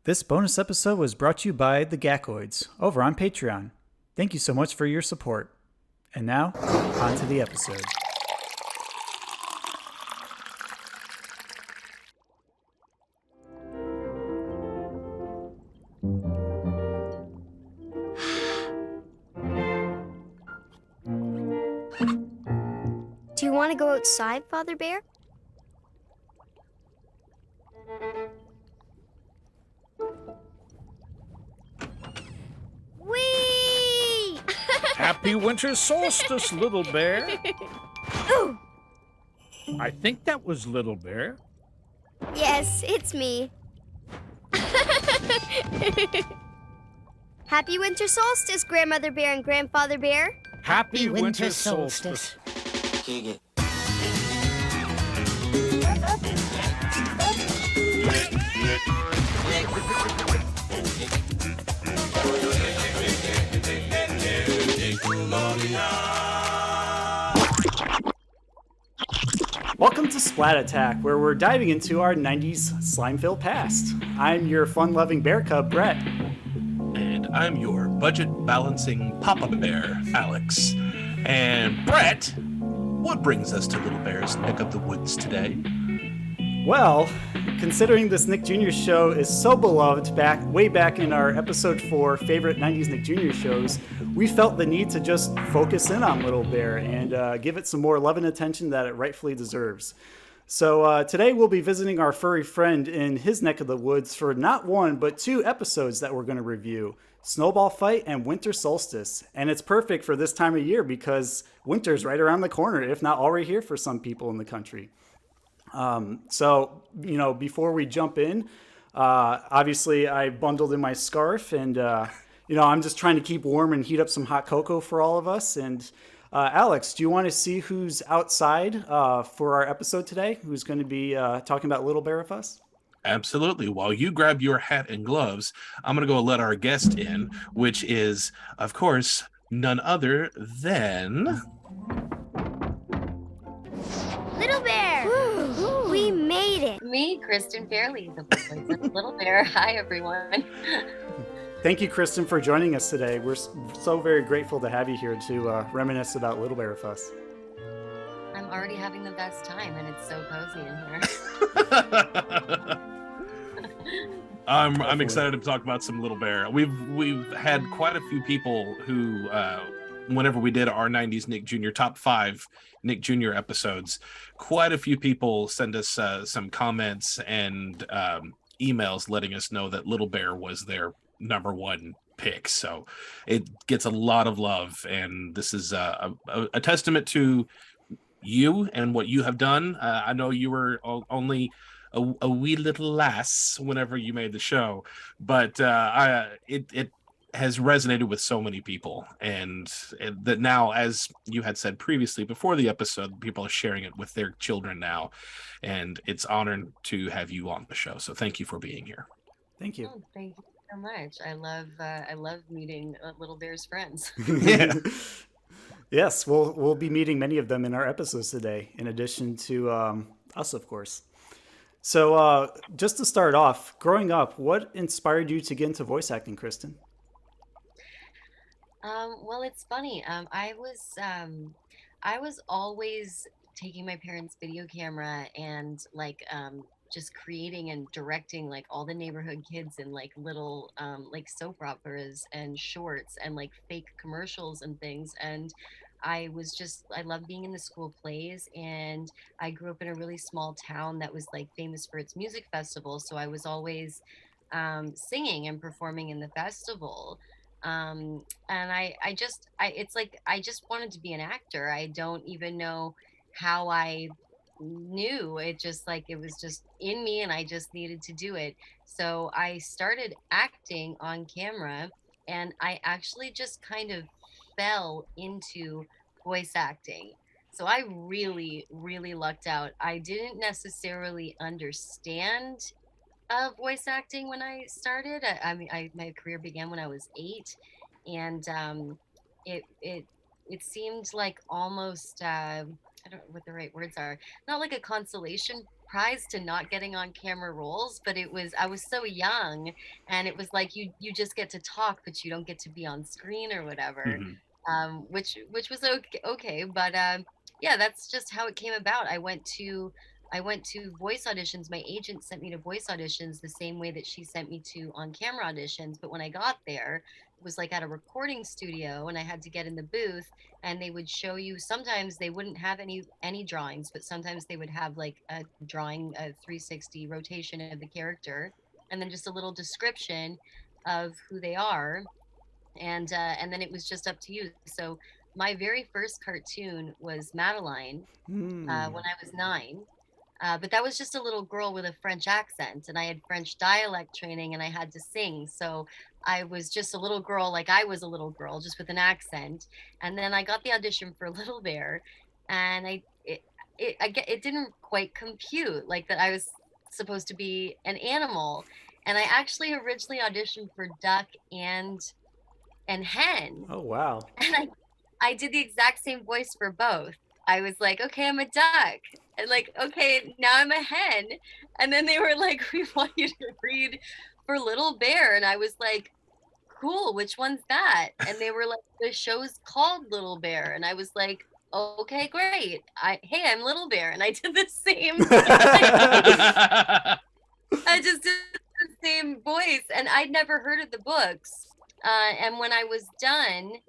This bonus episode was brought to you by the Gakoids over on Patreon. Thank you so much for your support. And now, on to the episode. Do you want to go outside, Father Bear? Whee! Happy winter solstice, Little Bear. Ooh! I think that was Little Bear. Yes, it's me. Happy winter solstice, Grandmother Bear and Grandfather Bear. Happy winter solstice. Welcome to Splat Attack, where we're diving into our 90s slime-filled past. I'm your fun-loving bear cub, Brett. And I'm your budget-balancing Papa Bear, Alex. And Brett, what brings us to Little Bear's Neck of the Woods today? Well, considering this Nick Jr. show is so beloved way back in our episode 4 favorite 90s Nick Jr. shows, we felt the need to just focus in on Little Bear and give it some more love and attention that it rightfully deserves. So today we'll be visiting our furry friend in his neck of the woods for not one, but 2 episodes that we're going to review. Snowball Fight and Winter Solstice. And it's perfect for this time of year because winter's right around the corner, if not already here for some people in the country. So, before we jump in, obviously I bundled in my scarf and, I'm just trying to keep warm and heat up some hot cocoa for all of us. And, Alex, do you want to see who's outside, for our episode today? Who's going to be, talking about Little Bear with us? Absolutely. While you grab your hat and gloves, I'm going to go let our guest in, which is, of course, none other than... Little Bear! Woo! We made it! Me, Kristin Fairlie, the voice of Little Bear. Hi, everyone. Thank you, Kristin, for joining us today. We're so very grateful to have you here to reminisce about Little Bear with us. I'm already having the best time, and it's so cozy in here. I'm excited to talk about some Little Bear. We've had quite a few people who, whenever we did our 90s Nick Jr. top 5 Nick Jr. episodes, quite a few people send us some comments and emails letting us know that Little Bear was their number 1 pick. So it gets a lot of love, and this is a testament to you and what you have done. I know you were only a wee little lass whenever you made the show, but it has resonated with so many people, and that now, as you had said previously before the episode, people are sharing it with their children now, and it's honored to have you on the show. So thank you for being here. Thank you. Oh, thank you so much. I love meeting Little Bear's friends. Yeah. Yes, we'll be meeting many of them in our episodes today, in addition to us, of course. So just to start off, growing up, what inspired you to get into voice acting, Kristin? Well, it's funny. I was always taking my parents' video camera and just creating and directing like all the neighborhood kids in like little like soap operas and shorts and like fake commercials and things. And I love being in the school plays, and I grew up in a really small town that was like famous for its music festival. So I was always singing and performing in the festival. And it's like I just wanted to be an actor. I don't even know how I knew. It just like it was just in me, and I just needed to do it. So I started acting on camera, and I actually just kind of fell into voice acting. So I really, really lucked out. I didn't necessarily understand voice acting when I started. My career began when I was 8, and it seemed like almost I don't know what the right words are. Not like a consolation surprised to not getting on camera roles, but I was so young, and it was like you just get to talk, but you don't get to be on screen or whatever, Mhm. which was okay. But yeah, that's just how it came about. I went to voice auditions. My agent sent me to voice auditions the same way that she sent me to on camera auditions. But when I got there, it was like at a recording studio, and I had to get in the booth, and they would show you. Sometimes they wouldn't have any drawings, but sometimes they would have like a drawing, a 360 rotation of the character, and then just a little description of who they are, and then it was just up to you. So my very first cartoon was Madeline when I was 9. But that was just a little girl with a French accent, and I had French dialect training, and I had to sing. So I was just a little girl, like I was a little girl, just with an accent. And then I got the audition for Little Bear, and it didn't quite compute, like that I was supposed to be an animal. And I actually originally auditioned for duck and hen, Oh wow. and I did the exact same voice for both. I was like, okay, I'm a duck. And like, okay, now I'm a hen. And then they were like, we want you to read for Little Bear. And I was like, cool, which one's that? And they were like, the show's called Little Bear. And I was like, okay, great. Hey, I'm Little Bear. And I did the same. I just did the same voice. And I'd never heard of the books. And when I was done,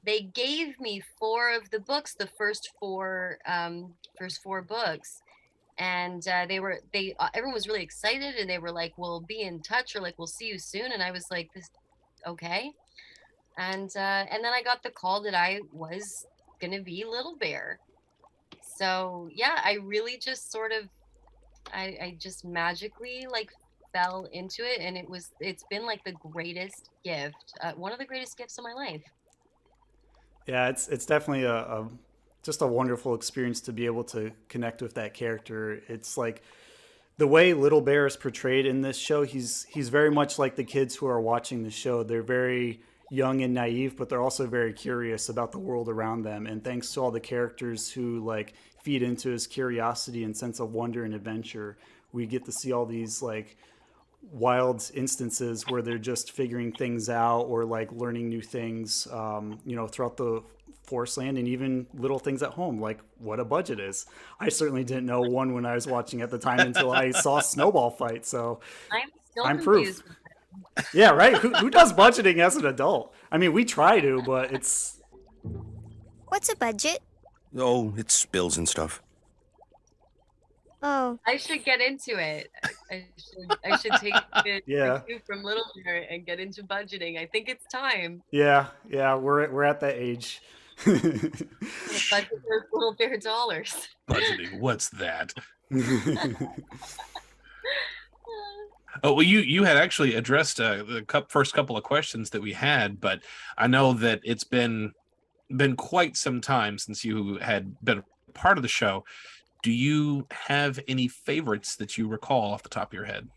they gave me 4 of the books, the first four books, and everyone was really excited, and they were like, "We'll be in touch," or like, "We'll see you soon." And I was like, "This, okay." And then I got the call that I was gonna be Little Bear. So yeah, I really just sort of, I just magically like fell into it, and it's been like the greatest gift, one of the greatest gifts of my life. Yeah, it's definitely a just a wonderful experience to be able to connect with that character. It's like the way Little Bear is portrayed in this show. He's very much like the kids who are watching the show. They're very young and naive, but they're also very curious about the world around them. And thanks to all the characters who like feed into his curiosity and sense of wonder and adventure, we get to see all these like wild instances where they're just figuring things out or like learning new things, throughout the forest land, and even little things at home, like what a budget is. I certainly didn't know one when I was watching at the time until I saw Snowball fight. So I'm still I'm confused. proof. Yeah, right. Who does budgeting as an adult? I mean, we try to, but it's. What's a budget? Oh, it's bills and stuff. Oh, I should get into it. I should take the Yeah. cue from Little Bear and get into budgeting. I think it's time. Yeah, we're at that age. Budget those Little Bear dollars. Budgeting, what's that? Oh, well, you had actually addressed the first couple of questions that we had, but I know that it's been quite some time since you had been a part of the show. Do you have any favorites that you recall off the top of your head?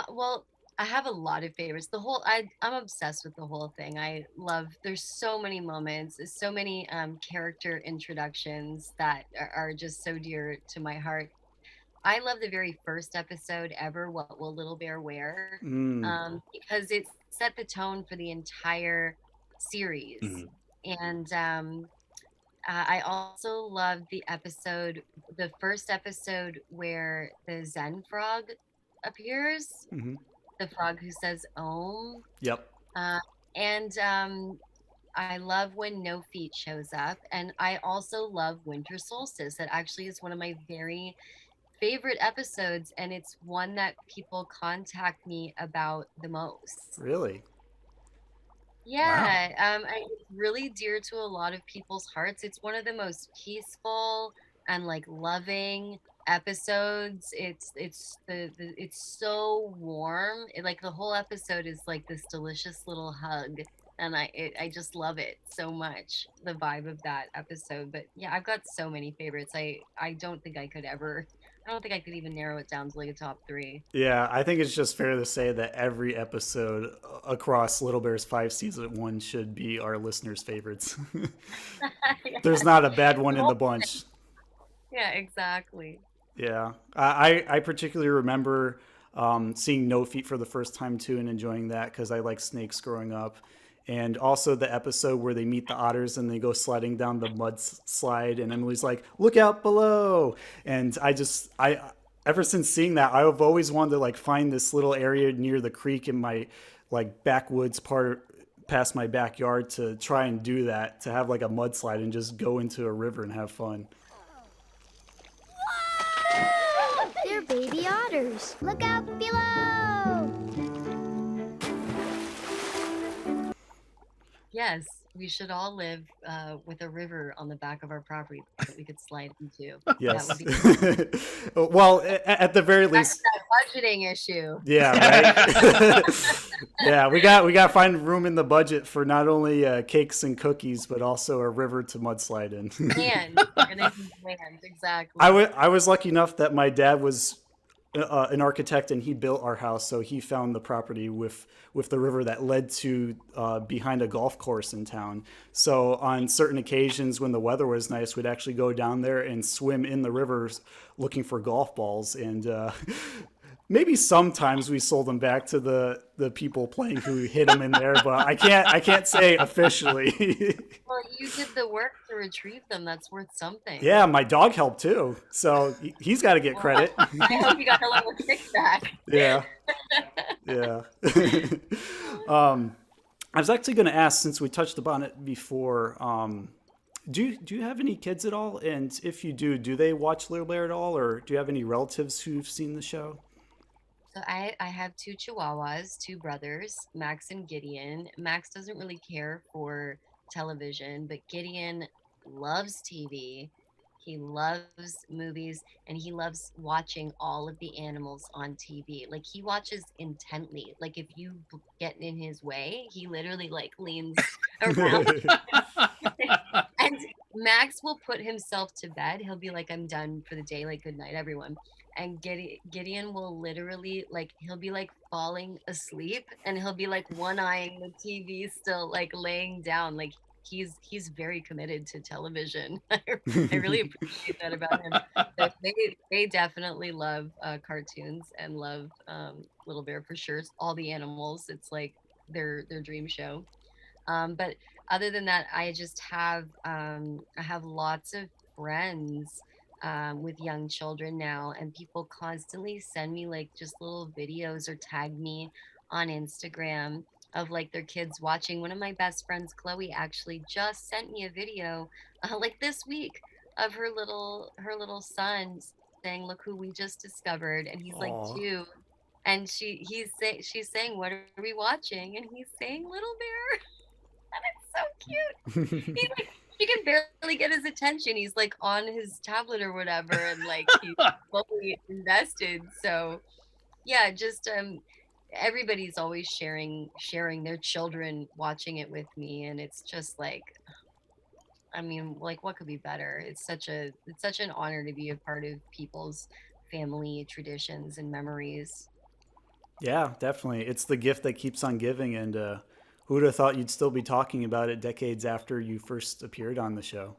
Well, I have a lot of favorites. I'm obsessed with the whole thing. There's so many moments, so many character introductions that are just so dear to my heart. I love the very first episode ever, What Will Little Bear Wear? Because it set the tone for the entire series. Mhm. And I also loved the first episode where the Zen frog appears, Mhm. the frog who says Om. Yep. And I love when No Feet shows up. And I also love Winter Solstice. That actually is one of my very favorite episodes, and it's one that people contact me about the most. Really? Yeah, it's really dear to a lot of people's hearts. It's one of the most peaceful and like loving episodes. It's so warm. Like the whole episode is like this delicious little hug, and I just love it so much. The vibe of that episode. But yeah, I've got so many favorites. I don't think I could ever I don't think I could even narrow it down to like a top 3. Yeah, I think it's just fair to say that every episode across Little Bears 5 season 1 should be our listeners' favorites. There's not a bad one in the bunch. Yeah, exactly. Yeah, I particularly remember seeing No Feet for the first time too, and enjoying that because I like snakes growing up, and also the episode where they meet the otters and they go sliding down the mud slide, and Emily's like, "Look out below!" And I ever since seeing that, I've always wanted to like find this little area near the creek in my like backwoods part past my backyard to try and do that, to have like a mudslide and just go into a river and have fun. They're baby otters. Look out below! Yes, we should all live with a river on the back of our property that we could slide into. Yes. That would be Well, at the very that's least, that budgeting issue. yeah, right. Yeah, we got to find room in the budget for not only cakes and cookies, but also a river to mudslide in. Land. And then land, exactly. I was lucky enough that my dad was an architect and he built our house, so he found the property with the river that led to behind a golf course in town. So on certain occasions when the weather was nice, we'd actually go down there and swim in the rivers looking for golf balls, and maybe sometimes we sold them back to the people playing who hit them in there, but I can't say officially. Well, you did the work to retrieve them. That's worth something. Yeah, my dog helped too, so he's got to get credit. I hope you got a little kickback. Yeah. Yeah. I was actually going to ask, since we touched upon it before, do you have any kids at all? And if you do they watch Little Bear at all, or do you have any relatives who've seen the show? So I have 2 Chihuahuas, 2 brothers, Max and Gideon. Max doesn't really care for television, but Gideon loves TV. He loves movies, and he loves watching all of the animals on TV. Like, he watches intently. Like, if you get in his way, he literally like leans around. And Max will put himself to bed. He'll be like, "I'm done for the day. Like, good night, everyone." And Gideon will literally like, he'll be like falling asleep, and he'll be like one-eyeing the TV, still like laying down. Like, he's very committed to television. I really appreciate that about him. So they definitely love cartoons and love Little Bear for sure. All the animals, it's like their dream show. But other than that, I just have I have lots of friends with young children now, and people constantly send me like just little videos or tag me on Instagram of like their kids watching. One of my best friends, Chloe, actually just sent me a video like this week of her little son saying, "Look who we just discovered," and he's like Aw. 2, and she's saying, "What are we watching?" And he's saying Little Bear, and it's so cute. He's like, she can barely get his attention. He's like on his tablet or whatever, and like he's fully invested. So yeah, just everybody's always sharing their children watching it with me, and it's just like, I mean, like, what could be better? It's such an honor to be a part of people's family traditions and memories. Yeah, definitely. It's the gift that keeps on giving, and who would have thought you'd still be talking about it decades after you first appeared on the show?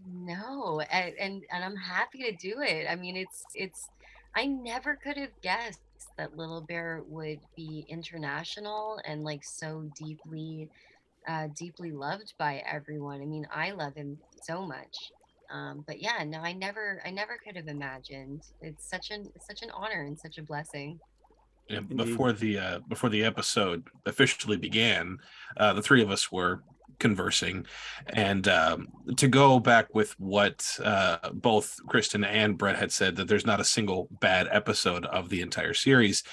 No, and I'm happy to do it. I mean, it's I never could have guessed that Little Bear would be international and like so deeply loved by everyone. I mean, I love him so much. But yeah, no, I never could have imagined. It's such an honor and such a blessing. And Indeed. before the episode officially began, the 3 of us were conversing, and to go back with what both Kristin and Brett had said, that there's not a single bad episode of the entire series.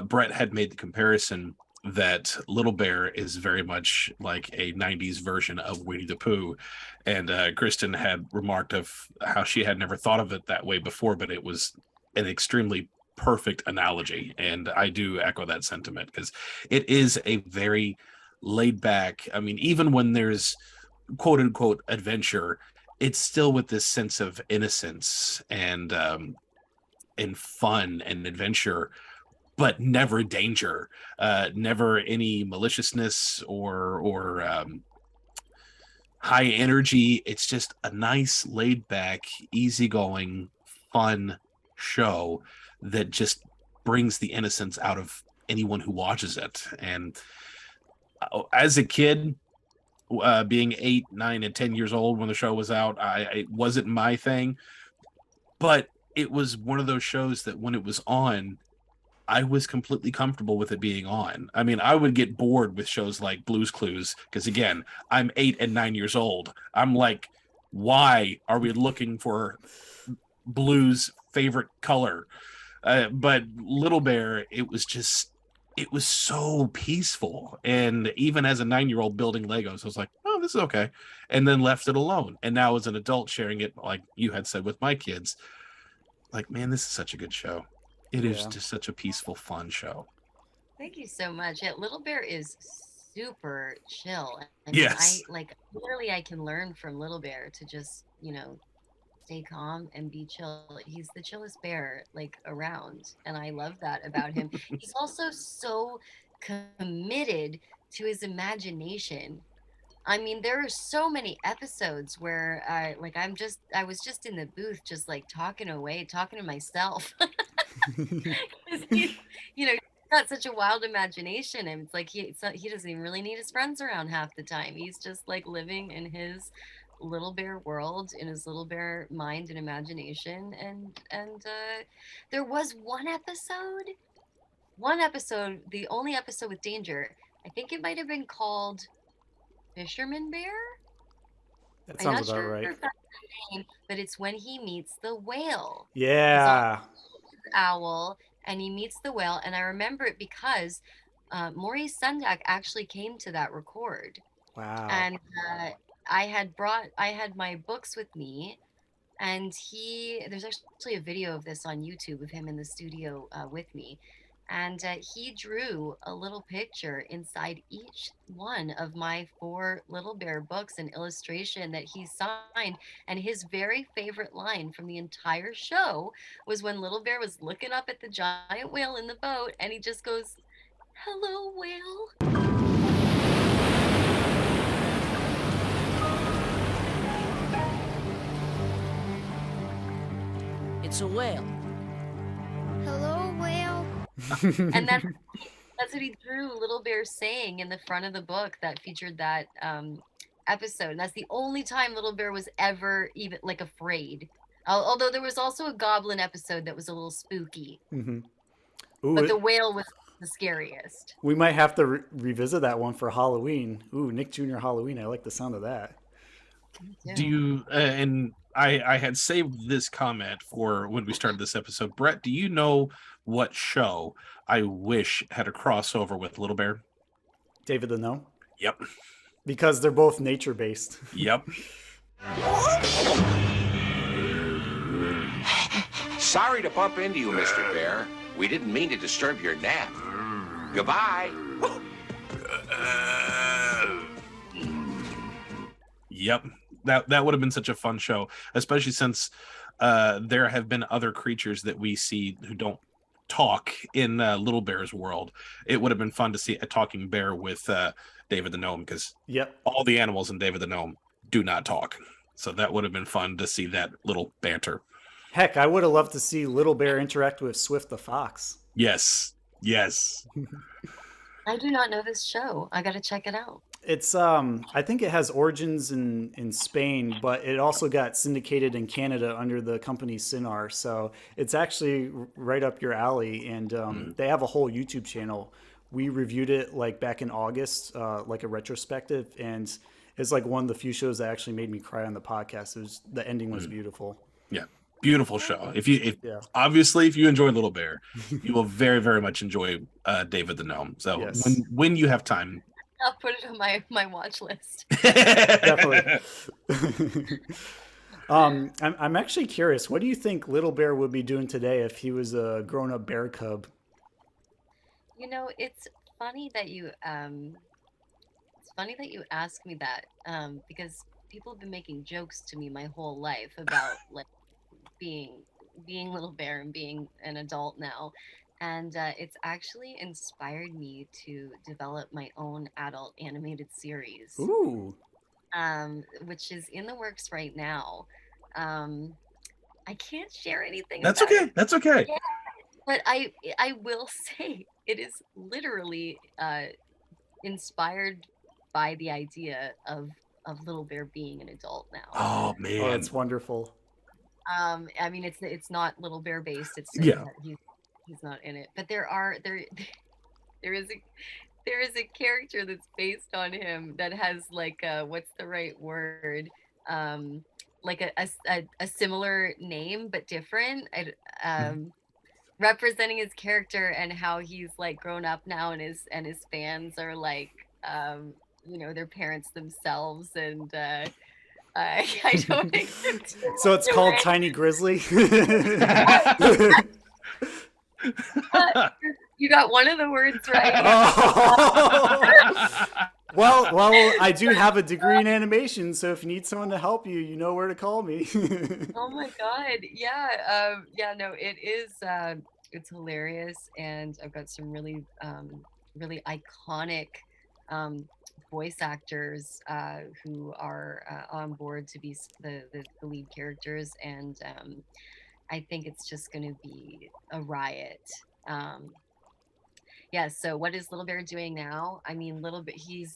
Brett had made the comparison that Little Bear is very much like a 90s version of Winnie the Pooh, and Kristin had remarked of how she had never thought of it that way before, but it was an extremely perfect analogy, and I do echo that sentiment, because it is a very laid back, I mean, even when there's quote unquote adventure, it's still with this sense of innocence and and fun and adventure, but never danger, never any maliciousness or high energy. It's just a nice, laid back, easygoing, fun show that just brings the innocence out of anyone who watches it. And as a kid, being 8, 9, and 10 years old when the show was out, it wasn't my thing, but it was one of those shows that when it was on, I was completely comfortable with it being on. I mean, I would get bored with shows like Blue's Clues because, again, I'm 8 and 9 years old. I'm like, why are we looking for Blue's favorite color? But Little Bear, it was so peaceful. And even as a 9-year-old building Legos, I was like, oh, this is okay. And then left it alone. And now as an adult sharing it, like you had said with my kids, like, man, this is such a good show. It is just such a peaceful, fun show. Thank you so much. Yeah, Little Bear is super chill. I Yes. Literally I can learn from Little Bear to just, stay calm and be chill. He's the chillest bear around, and I love that about him. He's also so committed to his imagination. I mean, there are so many episodes where I was just in the booth just talking away, talking to myself. 'Cause he's got such a wild imagination, and it's like he doesn't even really need his friends around half the time. He's just living in his little bear world, in his little bear mind and imagination. And there was one episode, the only episode with danger. I think it might have been called Fisherman Bear. That I'm not sounds about sure right. if that's the name, but it's when he meets the whale. He's on Yeah. the owl, and he meets the whale, and I remember it because Maurice Sendak actually came to that record, Wow. and I had my books with me, and there's actually a video of this on YouTube of him in the studio with me. And he drew a little picture inside each one of my 4 Little Bear books, an illustration that he signed. And his very favorite line from the entire show was when Little Bear was looking up at the giant whale in the boat, and he just goes, "Hello, whale." It's a whale. Hello, whale. And that's what he drew Little Bear saying in the front of the book that featured that episode. And that's the only time Little Bear was ever even afraid. Although there was also a goblin episode that was a little spooky. Ooh, But the whale was the scariest. we might have to revisit that one for Halloween. Ooh, Nick Jr. Halloween. I like the sound of that. Do you and I had saved this comment for when we started this episode. Brett, do you know what show I wish had a crossover with Little Bear? David the Gnome? Yep. Because they're both nature based. Yep. Sorry to bump into you, Mr. Bear. We didn't mean to disturb your nap. Goodbye. Yep. That would have been such a fun show, especially since there have been other creatures that we see who don't talk in Little Bear's world. It would have been fun to see a talking bear with David the Gnome, because all the animals in David the Gnome do not talk. So that would have been fun to see that little banter. Heck, I would have loved to see Little Bear interact with Swift the Fox. Yes. I do not know this show. I got to check it out. It's I think it has origins in Spain, but it also got syndicated in Canada under the company Cinar. So it's actually right up your alley, and they have a whole YouTube channel. We reviewed it back in August, like a retrospective, and it's one of the few shows that actually made me cry on the podcast. The ending was beautiful. Yeah. Beautiful show. If you enjoy Little Bear, you will very, very much enjoy David the Gnome. So yes. when you have time, I'll put it on my watch list. Definitely. I'm actually curious. What do you think Little Bear would be doing today if he was a grown-up bear cub? It's funny that you ask me that, because people have been making jokes to me my whole life about being Little bear and being an adult now, and it's actually inspired me to develop my own adult animated series, Ooh. which is in the works right now. I can't share anything That's about okay. it. That's okay. Yeah, but I will say it is literally inspired by the idea of Little Bear being an adult now. Oh Oh, man. that's wonderful. I mean, it's not Little Bear based. It's just Yeah. that he's not in it. But there is a character that's based on him that has like what's the right word? Like a similar name but different. Representing his character and how he's like grown up now, and his fans are like their parents themselves, and I don't think So it's called Tiny Grizzly. you got one of the words right. Oh. Well, I do have a degree in animation, so if you need someone to help you, you know where to call me. Oh my god, yeah, no, it is. It's hilarious, and I've got some really really iconic voice actors who are on board to be the lead characters, and I think it's just going to be a riot. Yeah, so what is Little Bear doing now? I mean, Little Bit, he's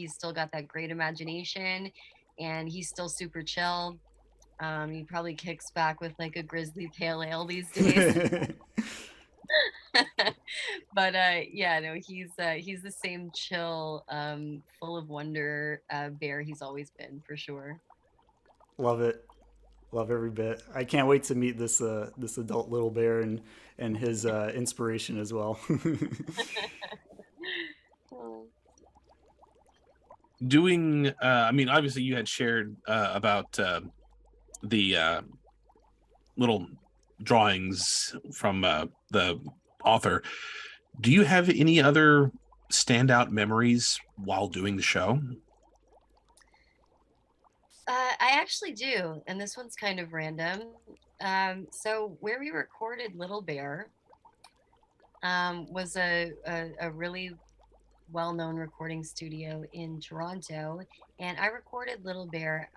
still got that great imagination, and he's still super chill. He probably kicks back with like a grizzly pale ale these days. But yeah, no, he's the same chill, full of wonder bear he's always been, for sure. Love it. Love every bit. I can't wait to meet this this adult Little Bear and his inspiration as well. Doing I mean, obviously you had shared about the little drawings from the author. Do you have any other standout memories while doing the show? I actually do, and this one's kind of random. So where we recorded Little Bear was a really well-known recording studio in Toronto, and I recorded Little Bear,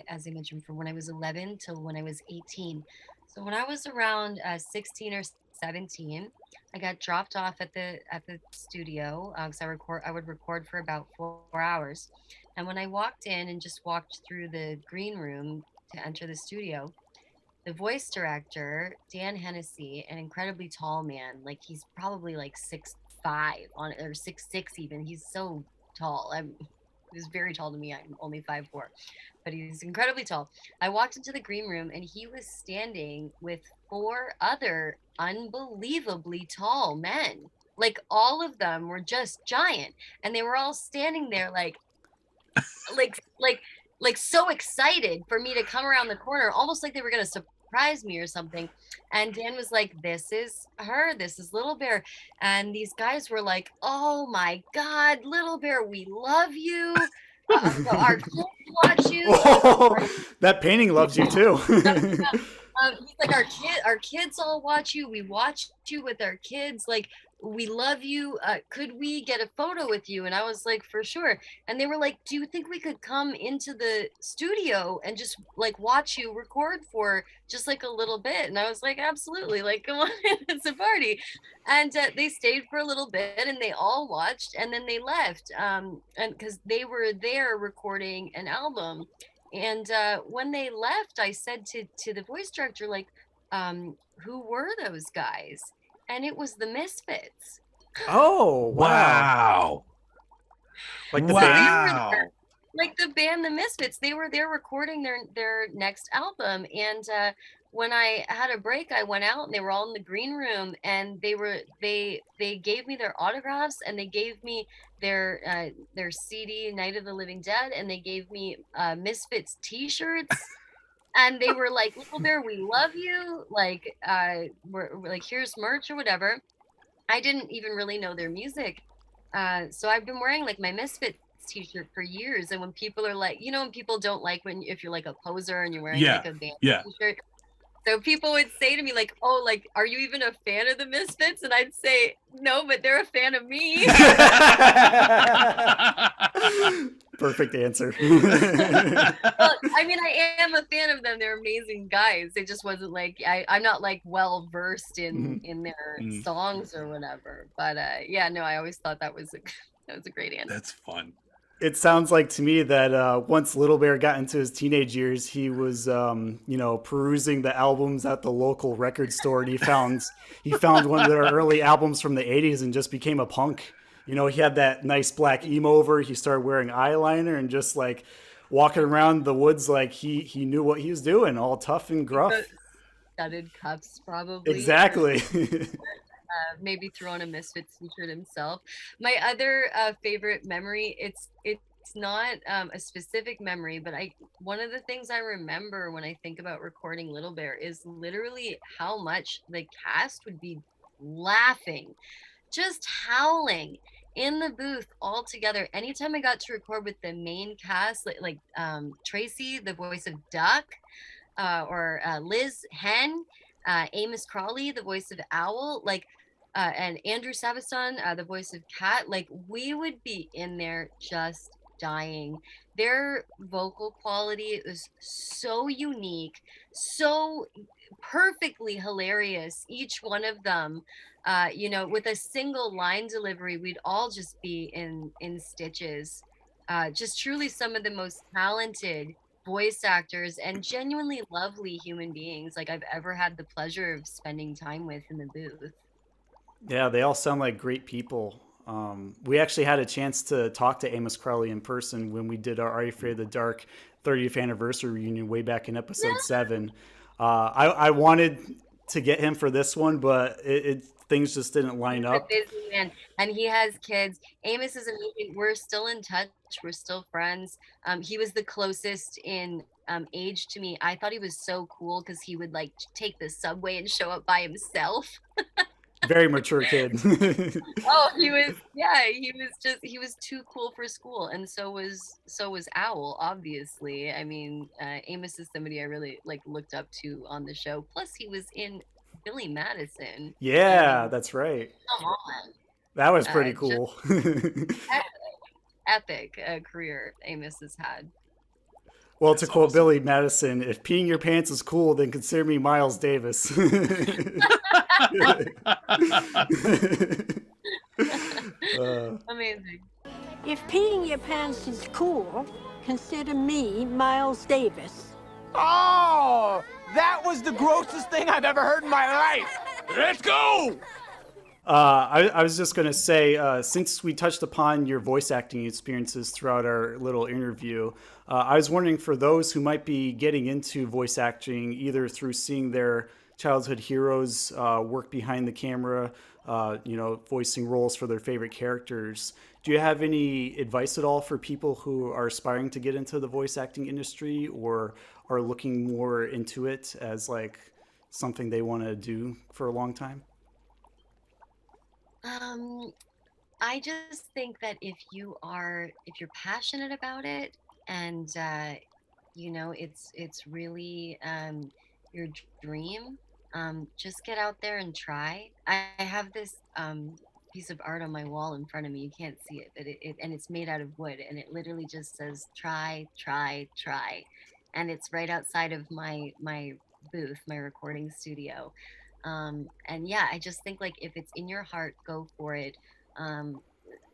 as I mentioned, from when I was 11 till when I was 18. So when I was around 16 or 17, I got dropped off at the studio because I would record for about 4 hours, and when I walked in and just walked through the green room to enter the studio, the voice director, Dan Hennessy, an incredibly tall man, like he's probably like 6'5" or 6'6" even. He's so tall. He's very tall to me. I'm only 5'4", but he's incredibly tall. I walked into the green room and he was standing with 4 other unbelievably tall men. Like all of them were just giant, and they were all standing there like so excited for me to come around the corner, almost like they were gonna surprise me or something. And Dan was like, "This is her. This is Little Bear." And these guys were like, "Oh my God, Little Bear, we love you. Our kids watch you." Oh, that painting loves you too. He's like, our kids all watch you. We watch you with our kids. Like, we love you. Could we get a photo with you? And I was like, for sure. And they were like, do you think we could come into the studio and just like watch you record for just like a little bit? And I was like, absolutely. Like, come on, it's a party. And they stayed for a little bit, and they all watched, and then they left. And because they were there recording an album. And when they left, I said to the voice director, like, who were those guys? And it was the Misfits. Oh, wow. Like the band? Like the band The Misfits. They were there recording their next album. And when I had a break, I went out and they were all in the green room, and they gave me their autographs, and they gave me their CD Night of the Living Dead, and they gave me Misfits t-shirts. And they were like, Little Bear, we love you. Like, we're like, here's merch or whatever. I didn't even really know their music. So I've been wearing like my Misfits t-shirt for years. And when people are like, when people don't like if you're like a poser and you're wearing like a band t-shirt, So people would say to me like, "Oh, like, are you even a fan of the Misfits?" And I'd say, "No, but they're a fan of me." Perfect answer. Well, I mean, I am a fan of them. They're amazing guys. It just wasn't like I'm not like well versed in their songs or whatever. But yeah, no, I always thought that was a great answer. That's fun. It sounds like to me that once Little Bear got into his teenage years, he was, perusing the albums at the local record store, and he found one of their early albums from the '80s and just became a punk. You know, he had that nice black emo over. He started wearing eyeliner and just like walking around the woods like he knew what he was doing, all tough and gruff. Studded cuffs, probably. Exactly. Maybe throw on a Misfits t-shirt himself. My other favorite memory, it's not a specific memory, but one of the things I remember when I think about recording Little Bear is literally how much the cast would be laughing, just howling in the booth all together. Anytime I got to record with the main cast, like Tracy, the voice of Duck, or Liz Hen, Amos Crawley, the voice of Owl, and Andrew Savison, the voice of Cat, like we would be in there just dying. Their vocal quality was so unique, so perfectly hilarious. Each one of them, with a single line delivery, we'd all just be in stitches. Just truly some of the most talented voice actors and genuinely lovely human beings like I've ever had the pleasure of spending time with in the booth. Yeah, they all sound like great people. We actually had a chance to talk to Amos Crowley in person when we did our Are You Afraid of the Dark 30th anniversary reunion way back in episode 7. I wanted to get him for this one, but things just didn't line up. He's a busy man, and he has kids. Amos is amazing. We're still in touch. We're still friends. He was the closest in age to me. I thought he was so cool because he would like take the subway and show up by himself. Very mature kid. Oh, he was too cool for school, and so was Owl, obviously. I mean, Amos is somebody I really looked up to on the show. Plus he was in Billy Madison. Yeah, that's right. Come on. That was pretty cool. Epic career Amos has had. Well, to quote Billy Madison, if peeing your pants is cool, then consider me Miles Davis. Amazing. If peeing your pants is cool, consider me Miles Davis. Oh, that was the grossest thing I've ever heard in my life. Let's go! I was just going to say, since we touched upon your voice acting experiences throughout our little interview, I was wondering for those who might be getting into voice acting, either through seeing their childhood heroes work behind the camera, voicing roles for their favorite characters. Do you have any advice at all for people who are aspiring to get into the voice acting industry or are looking more into it as like something they want to do for a long time? I just think that if you're passionate about it and it's really your dream, just get out there and try. I have this piece of art on my wall in front of me. You can't see it, but and it's made out of wood, and it literally just says try, try, try, and it's right outside of my booth, my recording studio. And yeah, I just think if it's in your heart, go for it.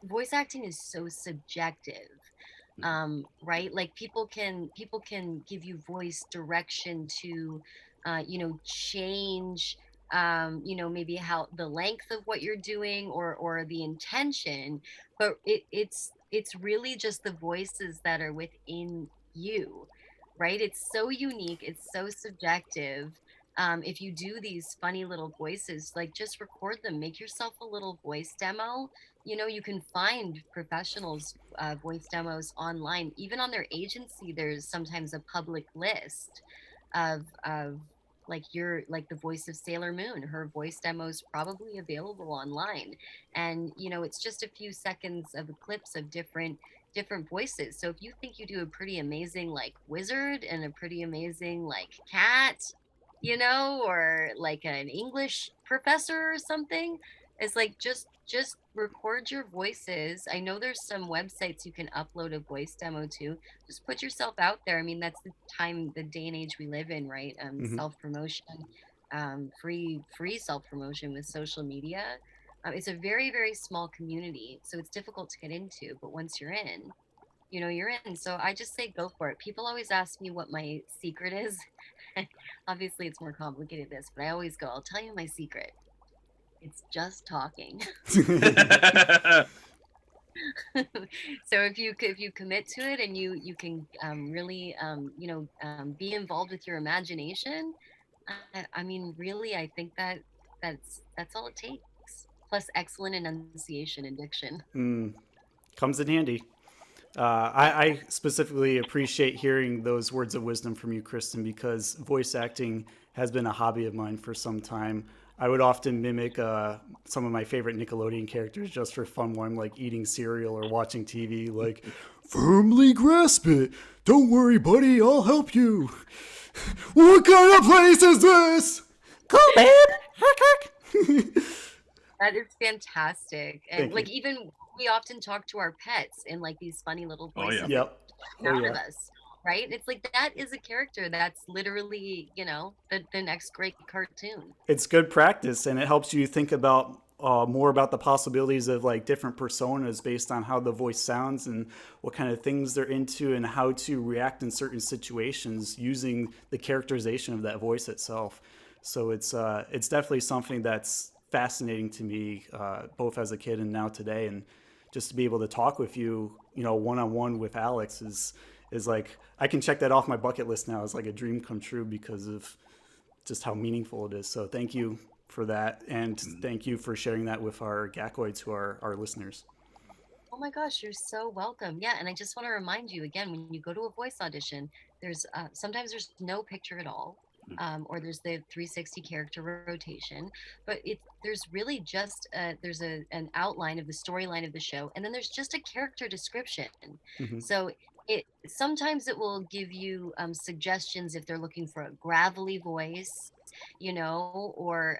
Voice acting is so subjective, right? Like people can give you voice direction to, change, maybe how the length of what you're doing or the intention, but it's really just the voices that are within you, right? It's so unique. It's so subjective. If you do these funny little voices, just record them, make yourself a little voice demo. You can find professionals voice demos online. Even on their agency, there's sometimes a public list of the voice of Sailor Moon. Her voice demo is probably available online, and it's just a few seconds of clips of different voices. So if you think you do a pretty amazing wizard and a pretty amazing cat, you know, or like an English professor or something. It's like just record your voices. I know there's some websites you can upload a voice demo to. Just put yourself out there. I mean, that's the day and age we live in, right? Hmm. Self-promotion, free self-promotion with social media. It's a very, very small community, so it's difficult to get into, but once you're in, you're in. So I just say go for it. People always ask me what my secret is. Obviously, it's more complicated than this, but I always go, I'll tell you my secret. It's just talking. So if you commit to it and you can really be involved with your imagination, I mean, really, I think that's all it takes. Plus excellent enunciation and diction. Comes in handy. I specifically appreciate hearing those words of wisdom from you, Kristin, because voice acting has been a hobby of mine for some time. I would often mimic some of my favorite Nickelodeon characters just for fun while I'm like eating cereal or watching TV, like, firmly grasp it. Don't worry, buddy, I'll help you. What kind of place is this? Cool, man. That is fantastic. And Thank like you. even we often talk to our pets in like these funny little Oh, voices yeah. Yep. out Oh, of yeah. us, right? It's like that is a character that's literally, the next great cartoon. It's good practice, and it helps you think about more about the possibilities of like different personas based on how the voice sounds and what kind of things they're into and how to react in certain situations using the characterization of that voice itself. So it's definitely something that's fascinating to me, both as a kid and now today, and just to be able to talk with you, one on one with Alex is like, I can check that off my bucket list now as like a dream come true because of just how meaningful it is. So thank you for that, and thank you for sharing that with our Gakoids who are our listeners. Oh my gosh, you're so welcome. Yeah, and I just want to remind you again, when you go to a voice audition, there's sometimes there's no picture at all, or there's the 360 character rotation, but there's really just there's an outline of the storyline of the show, and then there's just a character description. Mm-hmm. So sometimes it will give you suggestions if they're looking for a gravelly voice, or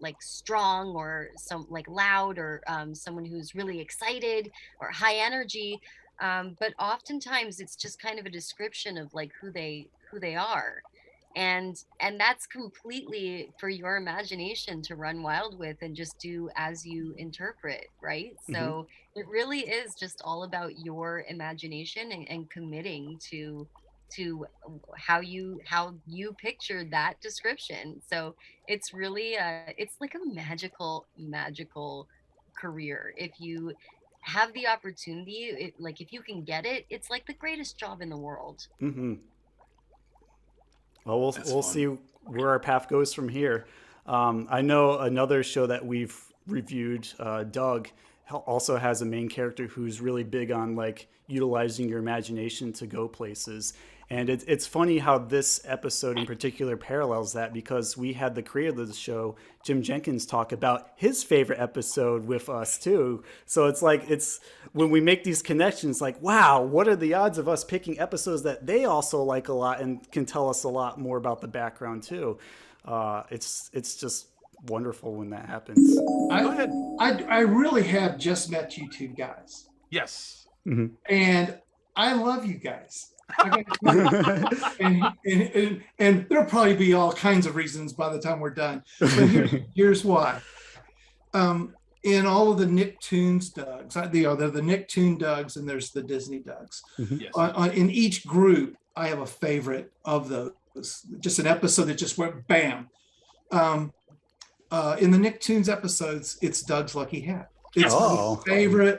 like strong, or some like loud, or someone who's really excited or high energy. But oftentimes it's just kind of a description of like who they are. And that's completely for your imagination to run wild with and just do as you interpret, right? Mm-hmm. So it really is just all about your imagination and committing to how you pictured that description. So it's really it's like a magical career if you have the opportunity. Like if you can get it, it's like the greatest job in the world. Mm-hmm. Well, we'll That's we'll fun. see where our path goes from here. I know another show that we've reviewed, Doug, also has a main character who's really big on like utilizing your imagination to go places. And it's funny how this episode in particular parallels that, because we had the creator of the show, Jim Jenkins, talk about his favorite episode with us too. So it's like, it's when we make these connections, like, wow, what are the odds of us picking episodes that they also like a lot and can tell us a lot more about the background too. It's just wonderful when that happens. I really have just met you two guys, Yes. Mm-hmm. and I love you guys. and there'll probably be all kinds of reasons by the time we're done. But here's why. In all of the Nicktoons Dougs, they're the Nicktoon Dougs, and there's the Disney Dougs. Yes. In each group, I have a favorite of those. Just an episode that just went bam. In the Nicktoons episodes, it's Doug's Lucky Hat. It's my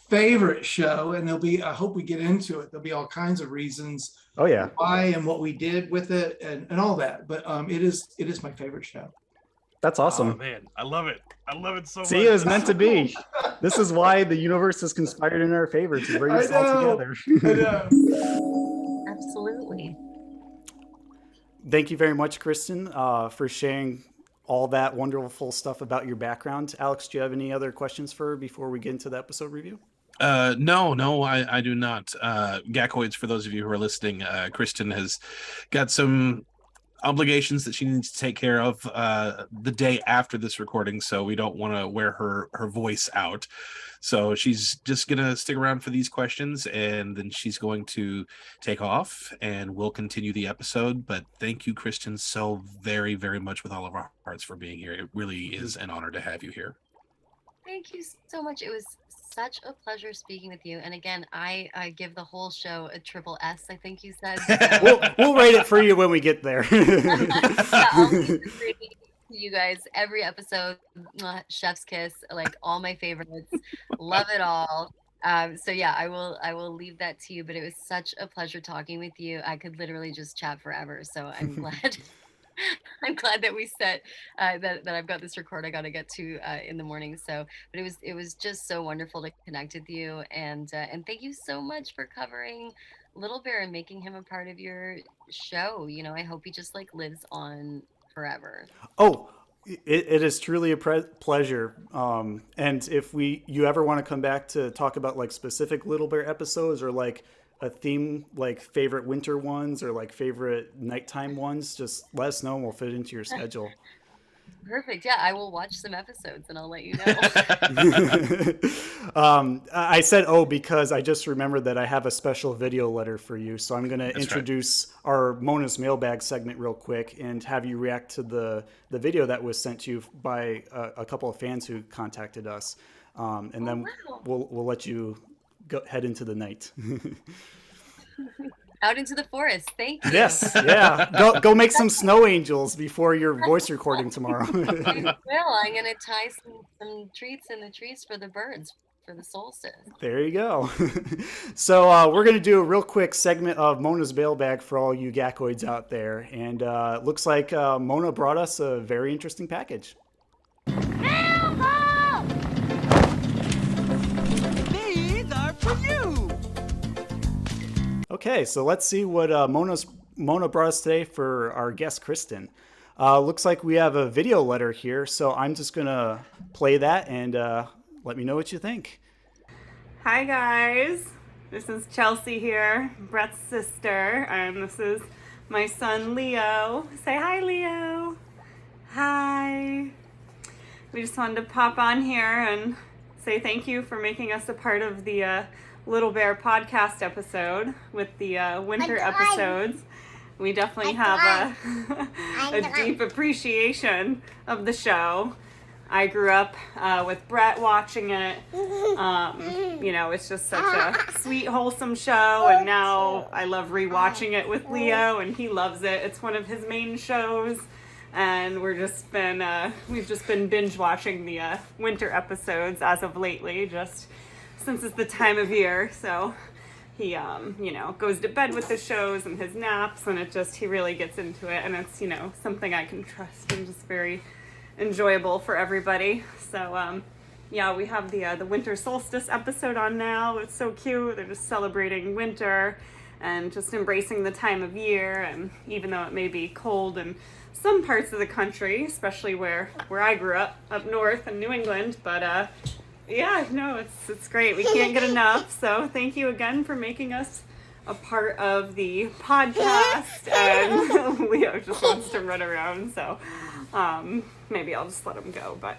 favorite show, and I hope we get into it. There'll be all kinds of reasons why and what we did with it and all that. But it is my favorite show. That's awesome. Oh man, I love it. I love it so much. See, it was meant to be. This is why the universe has conspired in our favor to bring us all together. I know. Absolutely. Thank you very much, Kristin, for sharing all that wonderful stuff about your background. Alex, do you have any other questions for her before we get into the episode review? No, I do not. Gakoids, for those of you who are listening, Kristin has got some obligations that she needs to take care of the day after this recording, so we don't want to wear her voice out. So she's just gonna stick around for these questions, and then she's going to take off, and we'll continue the episode. But thank you, Kristin, so very, very much with all of our hearts for being here. It really is an honor to have you here. Thank you so much. It was such a pleasure speaking with you. And again, I give the whole show a triple S, I think you said. We'll rate it for you when we get there. Yeah, I'll leave it for you guys every episode. Chef's kiss, like all my favorites. Love it all. So yeah, I will leave that to you. But it was such a pleasure talking with you. I could literally just chat forever. So I'm glad. I'm glad that we set that I've got this record I got to get to in the morning. So, but it was just so wonderful to connect with you, and thank you so much for covering Little Bear and making him a part of your show. You know, I hope he just like lives on forever. Oh, it is truly a pleasure. And if you ever want to come back to talk about like specific Little Bear episodes, or like a theme, like favorite winter ones or like favorite nighttime ones, just let us know and we'll fit it into your schedule. Perfect. Yeah, I will watch some episodes and I'll let you know. I said because I just remembered that I have a special video letter for you. So I'm going to introduce our Mona's Mailbag segment real quick and have you react to the video that was sent to you by a couple of fans who contacted us. And then we'll let you head into the night. Out into the forest. Thank you. Yes, yeah. Go make some snow angels before your voice recording tomorrow. I will. I'm gonna tie some treats in the trees for the birds for the solstice. There you go. So we're gonna do a real quick segment of Mona's Mailbag for all you Gakoids out there, and it looks like Mona brought us a very interesting package. Okay, so let's see what Mona brought us today for our guest, Kristin. Looks like we have a video letter here, so I'm just going to play that and let me know what you think. Hi, guys. This is Chelsea here, Brett's sister, and this is my son, Leo. Say hi, Leo. Hi. We just wanted to pop on here and say thank you for making us a part of the Little Bear podcast episode with the winter episodes. We definitely have a deep appreciation of the show. I grew up with Brett watching it. You know, it's just such a sweet, wholesome show, and now I love rewatching it with Leo, and he loves it. It's one of his main shows, and we've just been binge watching the winter episodes as of lately, just since it's the time of year. So he you know, goes to bed with the shows and his naps, and he really gets into it, and it's, you know, something I can trust and just very enjoyable for everybody. So yeah, we have the winter solstice episode on now. It's so cute. They're just celebrating winter and just embracing the time of year, and even though it may be cold in some parts of the country, especially where I grew up north in New England, but yeah, no, it's great. We can't get enough. So thank you again for making us a part of the podcast. And Leo just wants to run around, so maybe I'll just let him go. But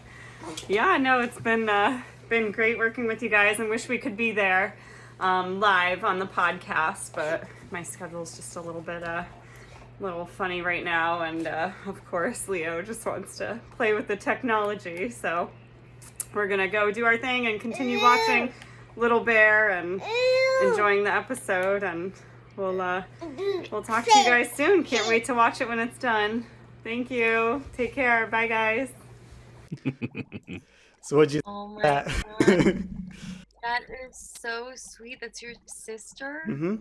yeah, no, it's been great working with you guys, and wish we could be there live on the podcast, but my schedule's just a little funny right now, and of course Leo just wants to play with the technology, so we're gonna go do our thing and continue watching Little Bear and enjoying the episode, and we'll talk to you guys soon. Can't wait to watch it when it's done. Thank you. Take care. Bye, guys. So what'd you Oh my God. That is so sweet. That's your sister? Mm-hmm.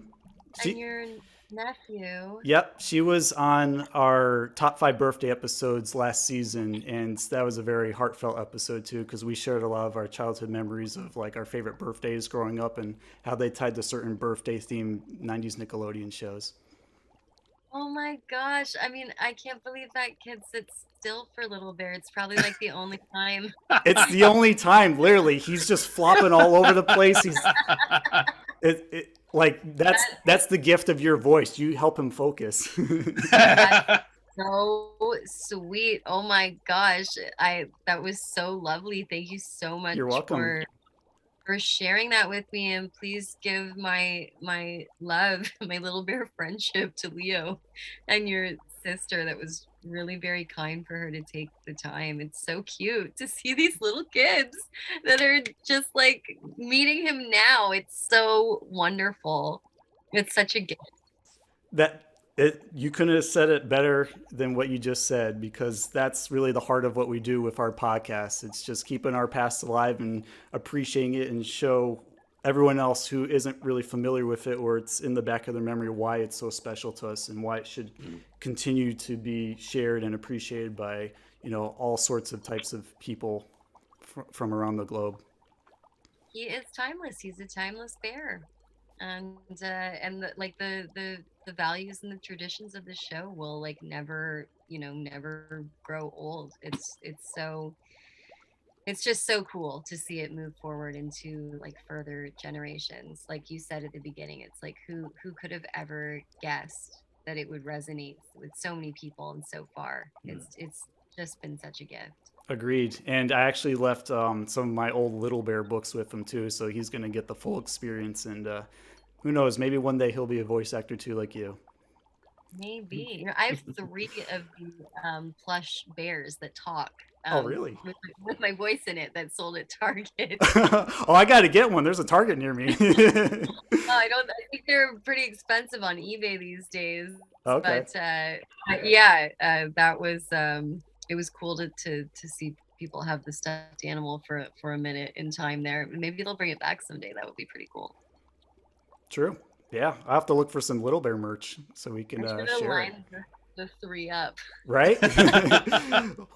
And your nephew. Yep, she was on our top 5 birthday episodes last season, and that was a very heartfelt episode too, because we shared a lot of our childhood memories of like our favorite birthdays growing up and how they tied to certain birthday themed 90s Nickelodeon shows. Oh my gosh. I mean, I can't believe that kid sits still for Little Bear. It's probably like the only time. It's the only time, literally. He's just flopping all over the place. He's like that's the gift of your voice. You help him focus. so sweet. Oh my gosh. That was so lovely. Thank you so much You're welcome. for sharing that with me, and please give my love, my little bear friendship to Leo and your sister. That was really very kind for her to take the time. It's so cute to see these little kids that are just like meeting him now. It's so wonderful. It's such a gift. You couldn't have said it better than what you just said, because that's really the heart of what we do with our podcast. It's just keeping our past alive and appreciating it, and show everyone else who isn't really familiar with it, or it's in the back of their memory, why it's so special to us and why it should continue to be shared and appreciated by, all sorts of types of people from around the globe. He is timeless. He's a timeless bear. And the values and the traditions of the show will like never grow old. It's just so cool to see it move forward into like further generations. Like you said at the beginning, it's like who could have ever guessed that it would resonate with so many people and so far. It's just been such a gift. Agreed. And I actually left some of my old Little Bear books with him too, so he's going to get the full experience. And who knows, maybe one day he'll be a voice actor too, like you. Maybe. I have 3 of the plush bears that talk. Oh, really? With my voice in it, that's sold at Target. Oh, I got to get one. There's a Target near me. I think they're pretty expensive on eBay these days. Okay. But yeah, that was it was cool to see people have the stuffed animal for a minute in time there. Maybe they'll bring it back someday. That would be pretty cool. True. Yeah, I'll have to look for some Little Bear merch so we can share it. The 3 up. Right?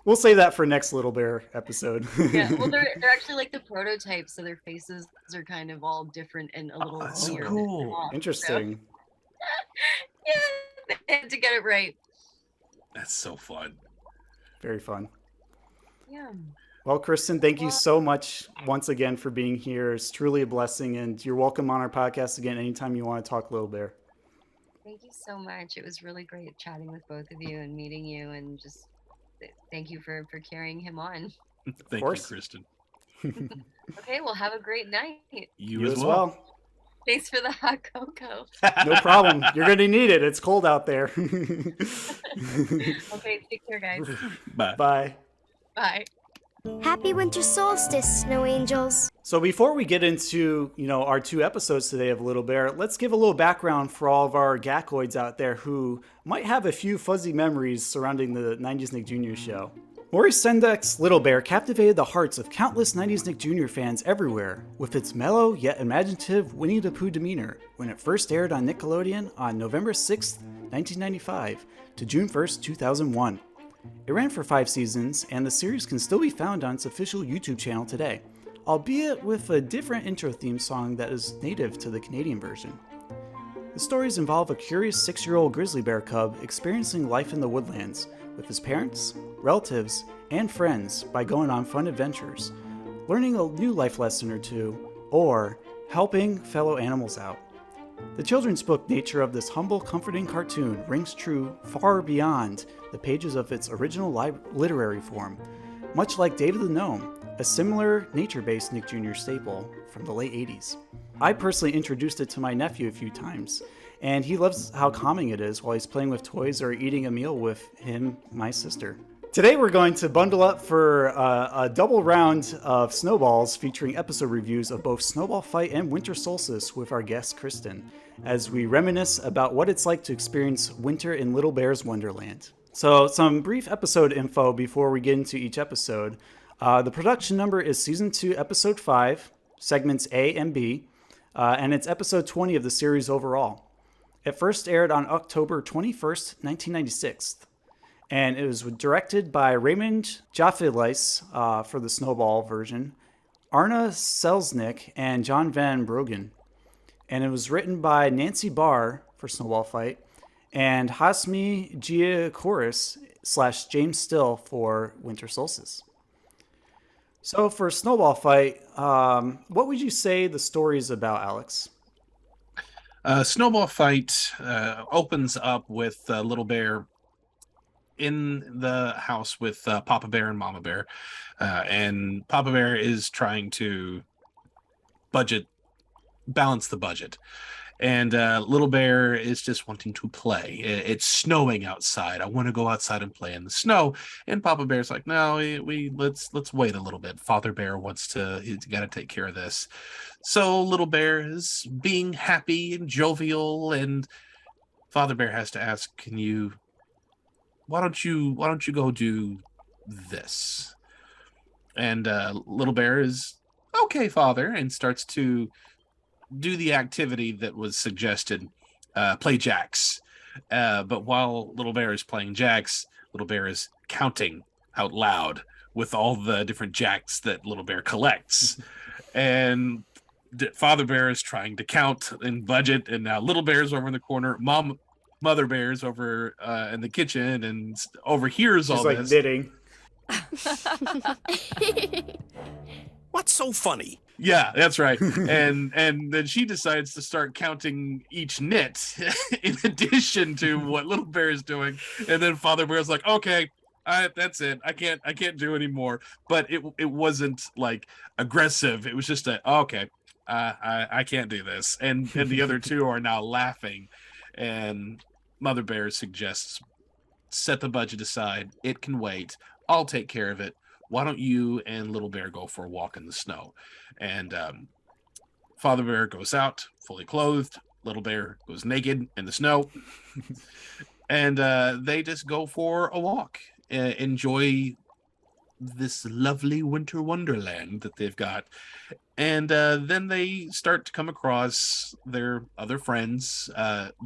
We'll save that for next Little Bear episode. Yeah, well, they're actually like the prototypes, so their faces are kind of all different and a little so weird. cool. Interesting. So. Yeah, they had to get it right. That's so fun. Very fun. Yeah. Well, Kristin, thank you so much once again for being here. It's truly a blessing, and you're welcome on our podcast again anytime you want to talk Little Bear. Thank you so much. It was really great chatting with both of you and meeting you, and just thank you for carrying him on. Thank you, Kristin. Okay, well, have a great night. You as well. Thanks for the hot cocoa. No problem. You're going to need it. It's cold out there. Okay, take care, guys. Bye. Bye. Bye. Happy winter solstice, snow angels. So before we get into, our 2 episodes today of Little Bear, let's give a little background for all of our Gakoids out there who might have a few fuzzy memories surrounding the 90s Nick Jr. show. Maurice Sendek's Little Bear captivated the hearts of countless 90s Nick Jr. fans everywhere with its mellow yet imaginative Winnie the Pooh demeanor when it first aired on Nickelodeon on November 6th, 1995 to June 1st, 2001. It ran for 5 seasons, and the series can still be found on its official YouTube channel today, albeit with a different intro theme song that is native to the Canadian version. The stories involve a curious 6-year-old grizzly bear cub experiencing life in the woodlands with his parents, relatives, and friends by going on fun adventures, learning a new life lesson or 2, or helping fellow animals out. The children's book nature of this humble, comforting cartoon rings true far beyond the pages of its original literary form, much like David the Gnome, a similar nature-based Nick Jr. staple from the late 80s. I personally introduced it to my nephew a few times, and he loves how calming it is while he's playing with toys or eating a meal with my sister. Today we're going to bundle up for a double round of Snowballs featuring episode reviews of both Snowball Fight and Winter Solstice with our guest Kristin, as we reminisce about what it's like to experience winter in Little Bear's Wonderland. So some brief episode info before we get into each episode. The production number is Season 2, Episode 5, segments A and B, and it's episode 20 of the series overall. It first aired on October 21st, 1996. And it was directed by Raymond Jaffelis for the Snowball version, Arna Selznick, and John Van Broggen. And it was written by Nancy Barr for Snowball Fight, and Hasmi Giacoris / James Still for Winter Solstice. So for Snowball Fight, what would you say the story is about, Alex? Snowball Fight opens up with Little Bear in the house with Papa Bear and Mama Bear, and Papa Bear is trying to balance the budget. And Little Bear is just wanting to play. It's snowing outside. I want to go outside and play in the snow. And Papa Bear's like, no, let's wait a little bit. Father Bear he's got to take care of this. So Little Bear is being happy and jovial, and Father Bear has to ask, why don't you go do this? And Little Bear is, okay, Father, and starts to do the activity that was suggested, play jacks. But while Little Bear is playing jacks, Little Bear is counting out loud with all the different jacks that Little Bear collects. And Father Bear is trying to count and budget, and now Little Bear's over in the corner. Mother Bear's over in the kitchen and overhears She's all like this. knitting. What's so funny? Yeah, that's right. And then she decides to start counting each knit in addition to what Little Bear is doing. And then Father Bear's like, okay, that's it. I can't do anymore. But it wasn't like aggressive. It was just okay, I can't do this. And the other two are now laughing. And Mother Bear suggests, set the budget aside. It can wait. I'll take care of it. Why don't you and Little Bear go for a walk in the snow? And Father Bear goes out fully clothed. Little Bear goes naked in the snow. And they just go for a walk, enjoy this lovely winter wonderland that they've got. And then they start to come across their other friends,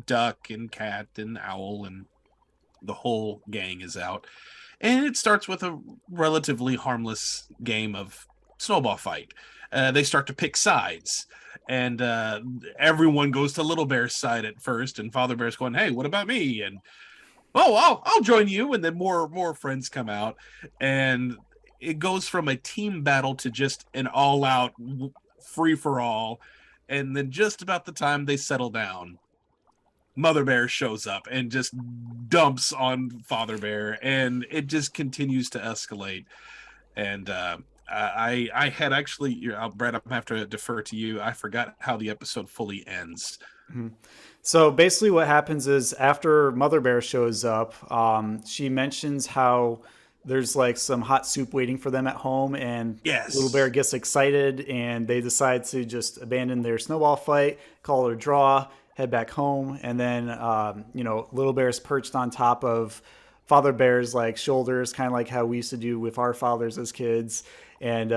Duck and Cat and Owl, and the whole gang is out. And it starts with a relatively harmless game of snowball fight. They start to pick sides, and everyone goes to Little Bear's side at first, and Father Bear's going, hey, what about me? And I'll join you. And then more friends come out, and it goes from a team battle to just an all-out free-for-all. And then just about the time they settle down, Mother Bear shows up and just dumps on Father Bear, and it just continues to escalate. And I had actually, Brad, I'm gonna have to defer to you. I forgot how the episode fully ends. Mm-hmm. So basically what happens is after Mother Bear shows up, she mentions how there's like some hot soup waiting for them at home, and yes. Little Bear gets excited, and they decide to just abandon their snowball fight, call it a draw, head back home. And then, Little Bear's perched on top of Father Bear's like shoulders, kind of like how we used to do with our fathers as kids. And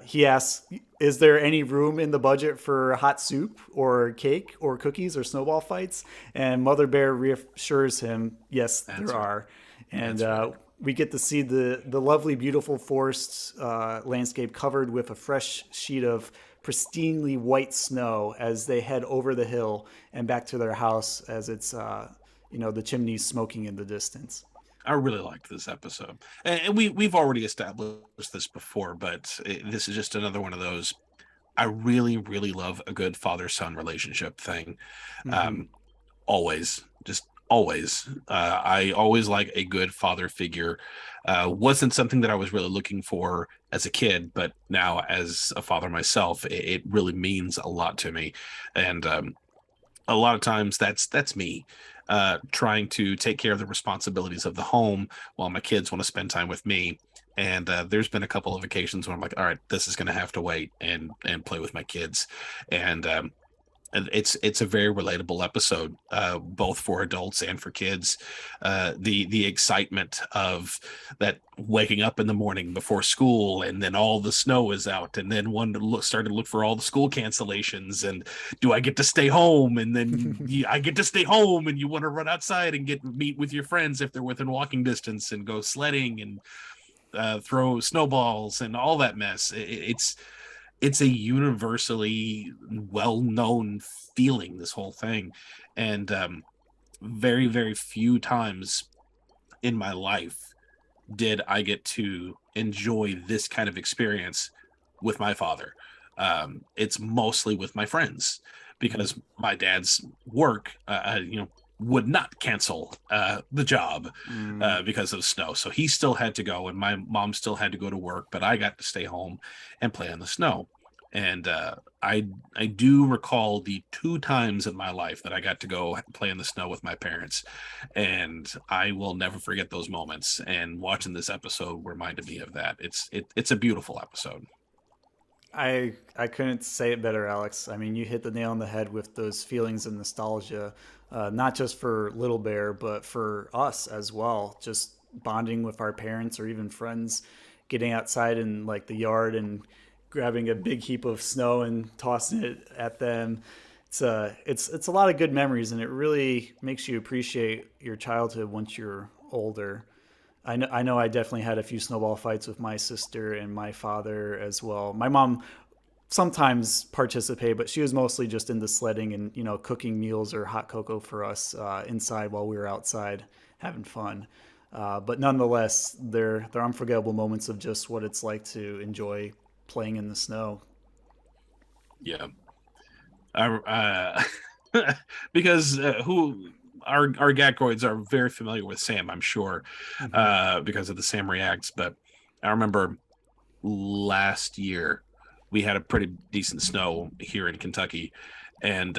he asks, is there any room in the budget for hot soup or cake or cookies or snowball fights? And Mother Bear reassures him, yes, there are. And we get to see the lovely, beautiful forest landscape covered with a fresh sheet of pristinely white snow as they head over the hill and back to their house as it's, the chimneys smoking in the distance. I really liked this episode. And we've already established this before, but this is just another one of those. I really, really love a good father-son relationship thing. Mm-hmm. Always. I always like a good father figure. Wasn't something that I was really looking for as a kid, but now as a father myself, it really means a lot to me. And a lot of times that's me trying to take care of the responsibilities of the home while my kids want to spend time with me. And there's been a couple of occasions where I'm like, all right, this is going to have to wait and play with my kids. And it's a very relatable episode, both for adults and for kids. The excitement of that waking up in the morning before school, and then all the snow is out, and then started to look for all the school cancellations, and do I get to stay home? And then I get to stay home, and you want to run outside and meet with your friends if they're within walking distance, and go sledding and throw snowballs and all that mess. It's a universally well-known feeling, this whole thing. And very, very few times in my life did I get to enjoy this kind of experience with my father. It's mostly with my friends, because my dad's work, would not cancel the job because of snow. So he still had to go, and my mom still had to go to work, but I got to stay home and play in the snow. And I do recall the 2 times in my life that I got to go play in the snow with my parents, and I will never forget those moments. And watching this episode reminded me of that. It's a beautiful episode. I couldn't say it better, Alex. I mean, you hit the nail on the head with those feelings of nostalgia, not just for Little Bear, but for us as well. Just bonding with our parents or even friends, getting outside in like the yard and grabbing a big heap of snow and tossing it at them. It's a lot of good memories, and it really makes you appreciate your childhood once you're older. I know I definitely had a few snowball fights with my sister and my father as well. My mom sometimes participated, but she was mostly just into sledding and, you know, cooking meals or hot cocoa for us inside while we were outside having fun. But nonetheless, they're unforgettable moments of just what it's like to enjoy playing in the snow. Yeah. Because our Gackroids are very familiar with Sam, I'm sure, because of the Sam Reacts. But I remember last year we had a pretty decent snow here in Kentucky, and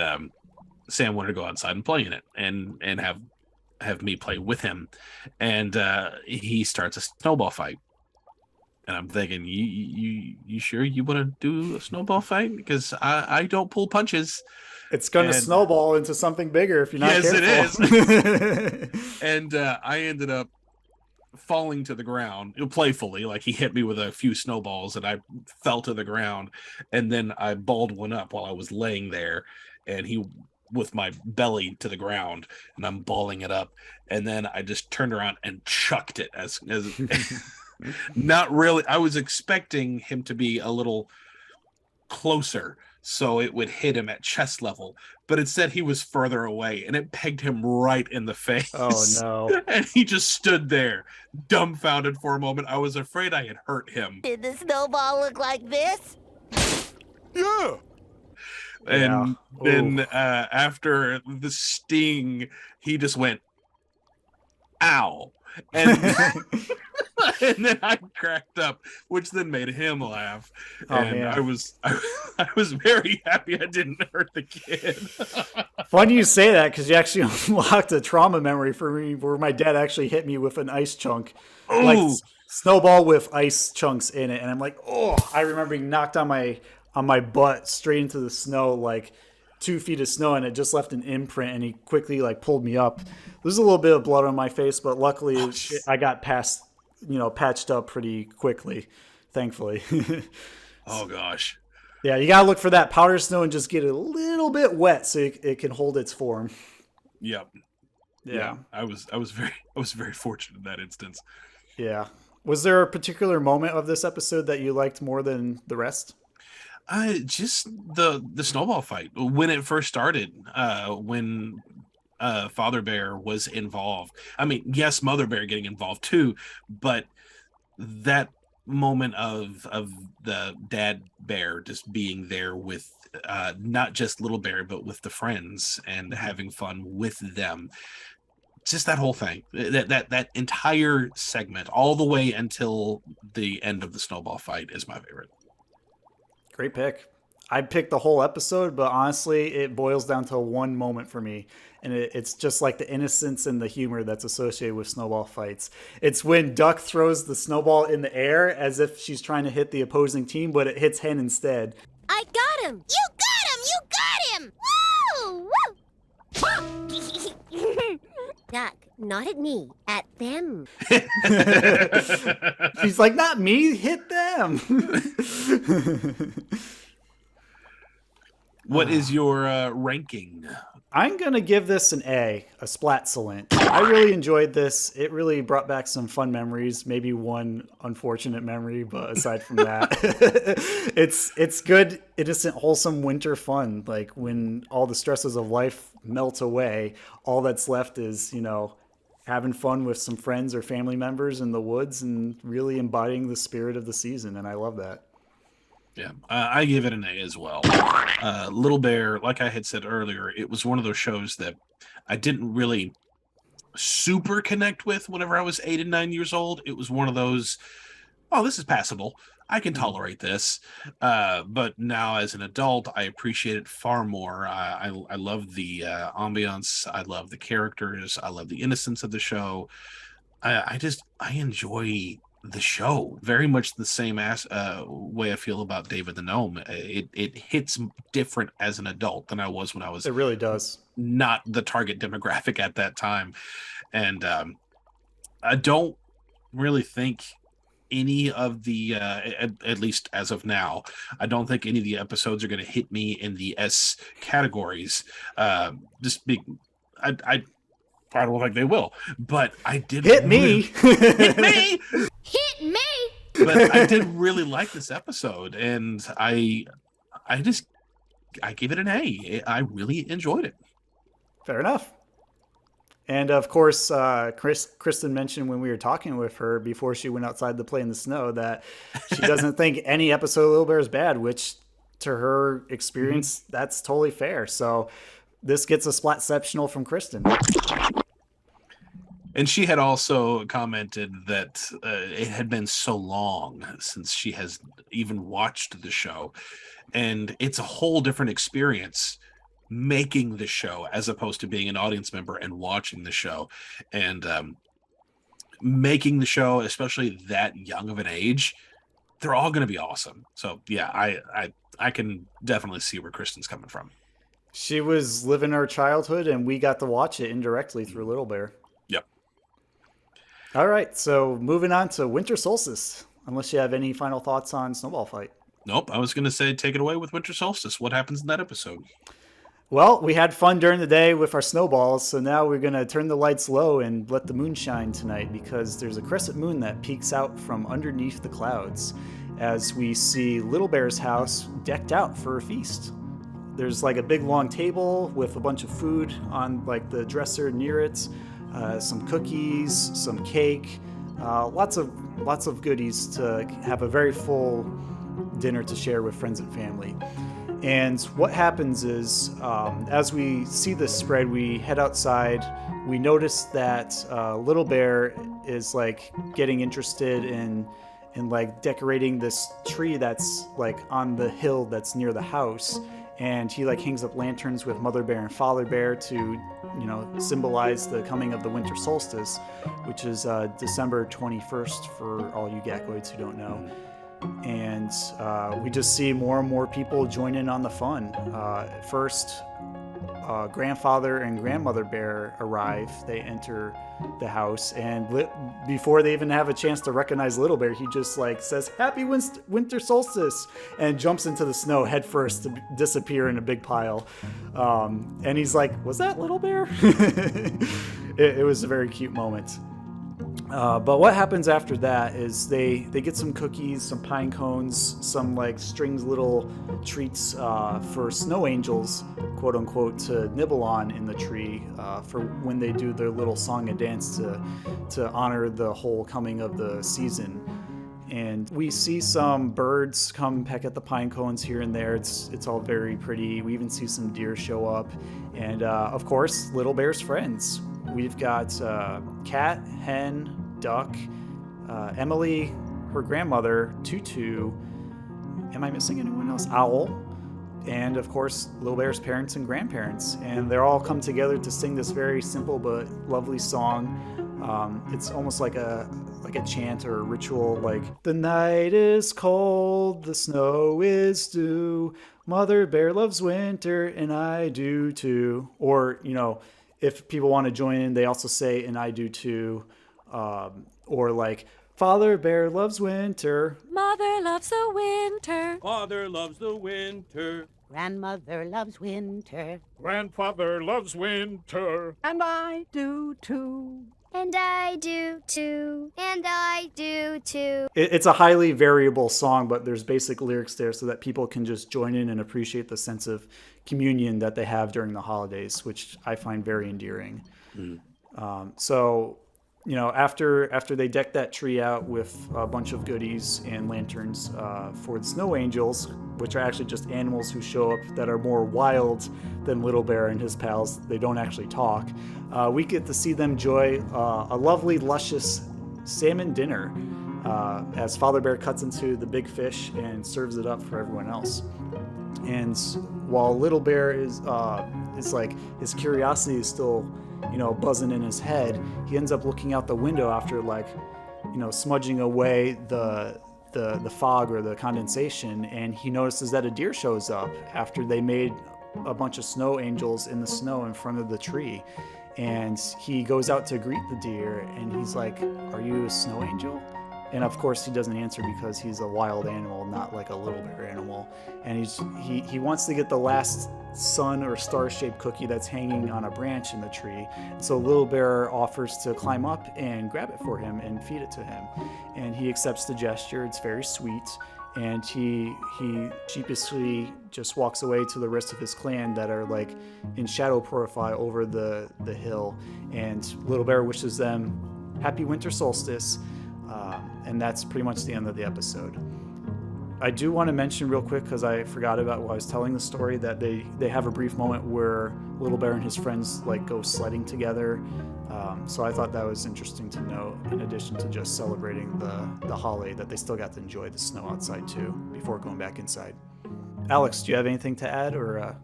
Sam wanted to go outside and play in it and have me play with him, and he starts a snowball fight. And I'm thinking, you sure you want to do a snowball fight? Because I don't pull punches. It's going to snowball into something bigger if you're not careful. Yes, it is. And I ended up falling to the ground playfully. Like, he hit me with a few snowballs and I fell to the ground. And then I balled one up while I was laying there. And he with my belly to the ground, and I'm balling it up. And then I just turned around and chucked it as not really. I was expecting him to be a little closer so it would hit him at chest level, but instead he was further away, and it pegged him right in the face. Oh no. And he just stood there dumbfounded for a moment. I was afraid I had hurt him. Did the snowball look like this? Yeah. And then after the sting, he just went, ow. And and then I cracked up, which then made him laugh. And man. I was very happy I didn't hurt the kid. Funny you say that, because you actually unlocked a trauma memory for me where my dad actually hit me with an ice chunk. Ooh. Like snowball with ice chunks in it. And I'm like, oh, I remember being knocked on my butt straight into the snow, like 2 feet of snow, and it just left an imprint, and he quickly like pulled me up. There's a little bit of blood on my face, but luckily I got patched up pretty quickly, thankfully. Oh gosh. Yeah, you gotta look for that powder snow and just get it a little bit wet so it can hold its form. Yep. Yeah. I was very fortunate in that instance. Yeah. Was there a particular moment of this episode that you liked more than the rest? Just the snowball fight when it first started, when Father Bear was involved. I mean, yes, Mother Bear getting involved too, but that moment of the dad bear just being there with not just Little Bear, but with the friends and having fun with them. Just that whole thing, that entire segment, all the way until the end of the snowball fight, is my favorite. Great pick. I picked the whole episode, but honestly, it boils down to one moment for me. And it's just like the innocence and the humor that's associated with snowball fights. It's when Duck throws the snowball in the air as if she's trying to hit the opposing team, but it hits Hen instead. I got him! You got him! You got him! Woo! Duck, not at me, at them. She's like, not me, hit them. What is your ranking? I'm going to give this an A Splat Salient. I really enjoyed this. It really brought back some fun memories, maybe one unfortunate memory, but aside from that, it's good, innocent, wholesome winter fun. Like when all the stresses of life melt away, all that's left is, having fun with some friends or family members in the woods and really embodying the spirit of the season. And I love that. Yeah, I give it an A as well. Little Bear, like I had said earlier, it was one of those shows that I didn't really super connect with whenever I was 8 and 9 years old. It was one of those, oh, this is passable. I can tolerate this. But now as an adult, I appreciate it far more. I love the ambiance. I love the characters. I love the innocence of the show. I enjoy the show very much the same way I feel about David the Gnome. It hits different as an adult than I was when I was. It really does. Not the target demographic at that time, and I don't really think any of the at least as of now, I don't think any of the episodes are going to hit me in the S categories. I don't think they will, but I did hit me. Hit me. Hit me. But I did really like this episode, and I gave it an A. I really enjoyed it. Fair enough. And of course, Kristin mentioned when we were talking with her before she went outside to play in the snow that she doesn't think any episode of Little Bear is bad, which to her experience, that's totally fair. So this gets a Splatceptional from Kristin. And she had also commented that it had been so long since she has even watched the show. And it's a whole different experience making the show as opposed to being an audience member and watching the show. And making the show, especially that young of an age, they're all going to be awesome. So, yeah, I can definitely see where Kristin's coming from. She was living her childhood, and we got to watch it indirectly through Little Bear. Yep. All right, so moving on to Winter Solstice, unless you have any final thoughts on Snowball Fight. Nope, I was going to say take it away with Winter Solstice. What happens in that episode? Well, we had fun during the day with our snowballs, so now we're going to turn the lights low and let the moon shine tonight because there's a crescent moon that peeks out from underneath the clouds as we see Little Bear's house decked out for a feast. There's like a big long table with a bunch of food on like the dresser near it, some cookies, some cake, lots of goodies to have a very full dinner to share with friends and family. And what happens is, as we see this spread, we head outside. We notice that Little Bear is like getting interested in like decorating this tree that's like on the hill that's near the house. And he like hangs up lanterns with Mother Bear and Father Bear to, you know, symbolize the coming of the winter solstice, which is December 21st for all you Gackoids who don't know. And we just see more and more people join in on the fun. First, grandfather and grandmother bear arrive. They enter the house, and before they even have a chance to recognize Little Bear, he just like says "Happy Winter Solstice" and jumps into the snow head first to disappear in a big pile. And he's like, "Was that Little Bear?" It was a very cute moment. But what happens after that is they get some cookies, some pine cones, some like strings little treats for snow angels, quote unquote, to nibble on in the tree for when they do their little song and dance to honor the whole coming of the season. And we see some birds come peck at the pine cones here and there. It's all very pretty. We even see some deer show up. And of course, Little Bear's friends. We've got cat, hen, duck, Emily, her grandmother, Tutu. Am I missing anyone else? Owl. And of course, Little Bear's parents and grandparents. And they're all come together to sing this very simple but lovely song. It's almost like a chant or a ritual, like, the night is cold, the snow is due, Mother Bear loves winter, and I do too. Or, you know, if people want to join in, they also say, and I do too. Or like, Father Bear loves winter. Mother loves the winter. Father loves the winter. Grandmother loves winter. Grandfather loves winter. And I do too. And I do too. And I do too. It's a highly variable song, but there's basic lyrics there so that people can just join in and appreciate the sense of communion that they have during the holidays, which I find very endearing. So, after they deck that tree out with a bunch of goodies and lanterns for the snow angels, which are actually just animals who show up that are more wild than Little Bear and his pals. They don't actually talk. We get to see them enjoy a lovely, luscious salmon dinner as Father Bear cuts into the big fish and serves it up for everyone else. And while Little Bear is like, his curiosity is still, buzzing in his head, he ends up looking out the window after smudging away the fog or the condensation, and he notices that a deer shows up after they made a bunch of snow angels in the snow in front of the tree. And he goes out to greet the deer, and he's like, "Are you a snow angel?" And of course he doesn't answer because he's a wild animal, not like a Little Bear animal. And he wants to get the last sun or star-shaped cookie that's hanging on a branch in the tree. So Little Bear offers to climb up and grab it for him and feed it to him. And he accepts the gesture. It's very sweet. And he sheepishly just walks away to the rest of his clan that are like in shadow profile over the hill. And Little Bear wishes them happy winter solstice. And that's pretty much the end of the episode. I do want to mention real quick, because I forgot about while I was telling the story, that they have a brief moment where Little Bear and his friends go sledding together. So I thought that was interesting to note, in addition to just celebrating the holiday, that they still got to enjoy the snow outside too before going back inside. Alex, do you have anything to add, or?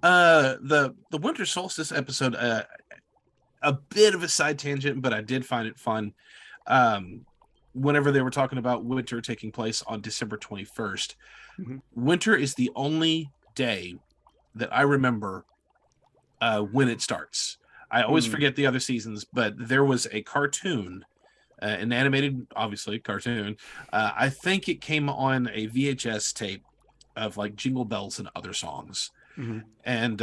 The winter solstice episode, a bit of a side tangent, but I did find it fun. Whenever they were talking about winter taking place on December 21st, winter is the only day that I remember when it starts. I always forget the other seasons, but there was a cartoon, an animated, obviously, cartoon. I think it came on a VHS tape of Jingle Bells and other songs. And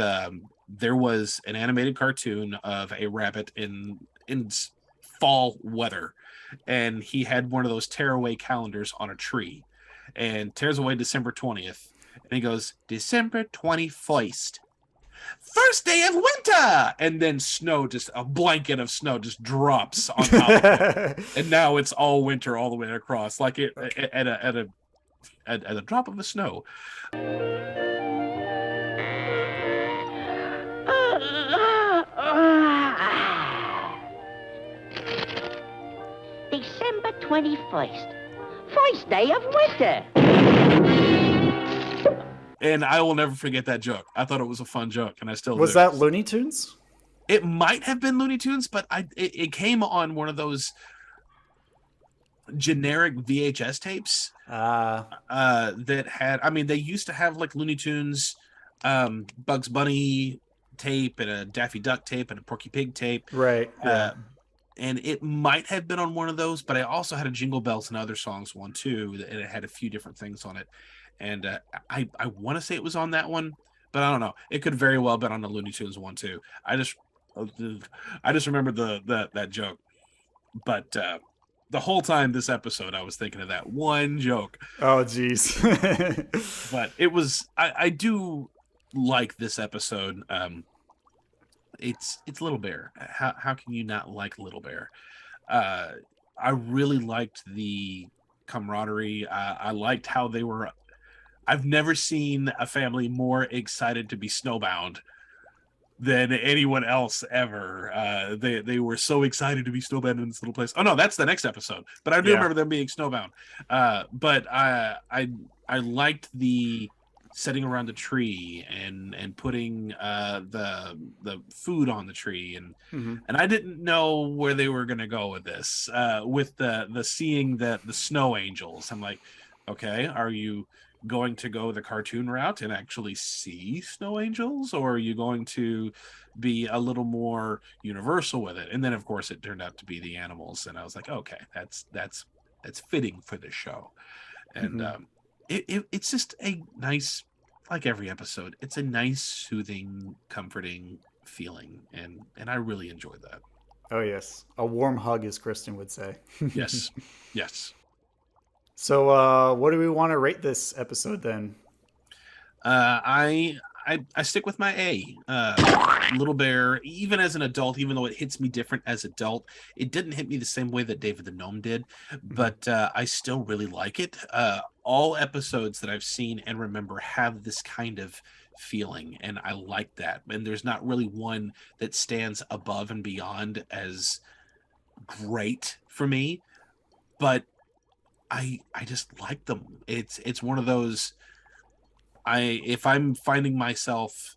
there was an animated cartoon of a rabbit in fall weather. And he had one of those tearaway calendars on a tree, and tears away December 20th. And he goes, December 21st, first day of winter. And then snow, just a blanket of snow just drops on top of it. And now it's all winter all the way across, like it at a drop of the snow. December 21st, first day of winter. And I will never forget that joke. I thought it was a fun joke, and I still Was do. that Looney Tunes? It might have been Looney Tunes, but it came on one of those generic VHS tapes that had, they used to have Looney Tunes, Bugs Bunny tape, and a Daffy Duck tape, and a Porky Pig tape. Right. Yeah. And it might have been on one of those, but I also had a Jingle Bells and Other Songs one too, and it had a few different things on it. And I want to say it was on that one, but I don't know. It could very well have been on the Looney Tunes one too. I just remember that joke. But the whole time this episode, I was thinking of that one joke. Oh, geez. But it was. I do like this episode. It's Little Bear. How can you not like Little Bear? I really liked the camaraderie. I liked how they were. I've never seen a family more excited to be snowbound than anyone else ever. They were so excited to be snowbound in this little place. Oh no, that's the next episode. But I do remember them being snowbound. But I liked the setting around the tree and putting the food on the tree, and I didn't know where they were going to go with this, with the seeing the snow angels. I'm like, okay, are you going to go the cartoon route and actually see snow angels, or are you going to be a little more universal with it? And then of course it turned out to be the animals, and I was like, okay, that's fitting for the show. And it's just a nice, like every episode, it's a nice, soothing, comforting feeling, and I really enjoyed that. Oh yes, a warm hug, as Kristin would say. Yes. So what do we want to rate this episode then? I I stick with my A. Little Bear, even as an adult, even though it hits me different as adult, it didn't hit me the same way that David the Gnome did, but I still really like it. All episodes that I've seen and remember have this kind of feeling, and I like that. And there's not really one that stands above and beyond as great for me, but I just like them. It's one of those, if I'm finding myself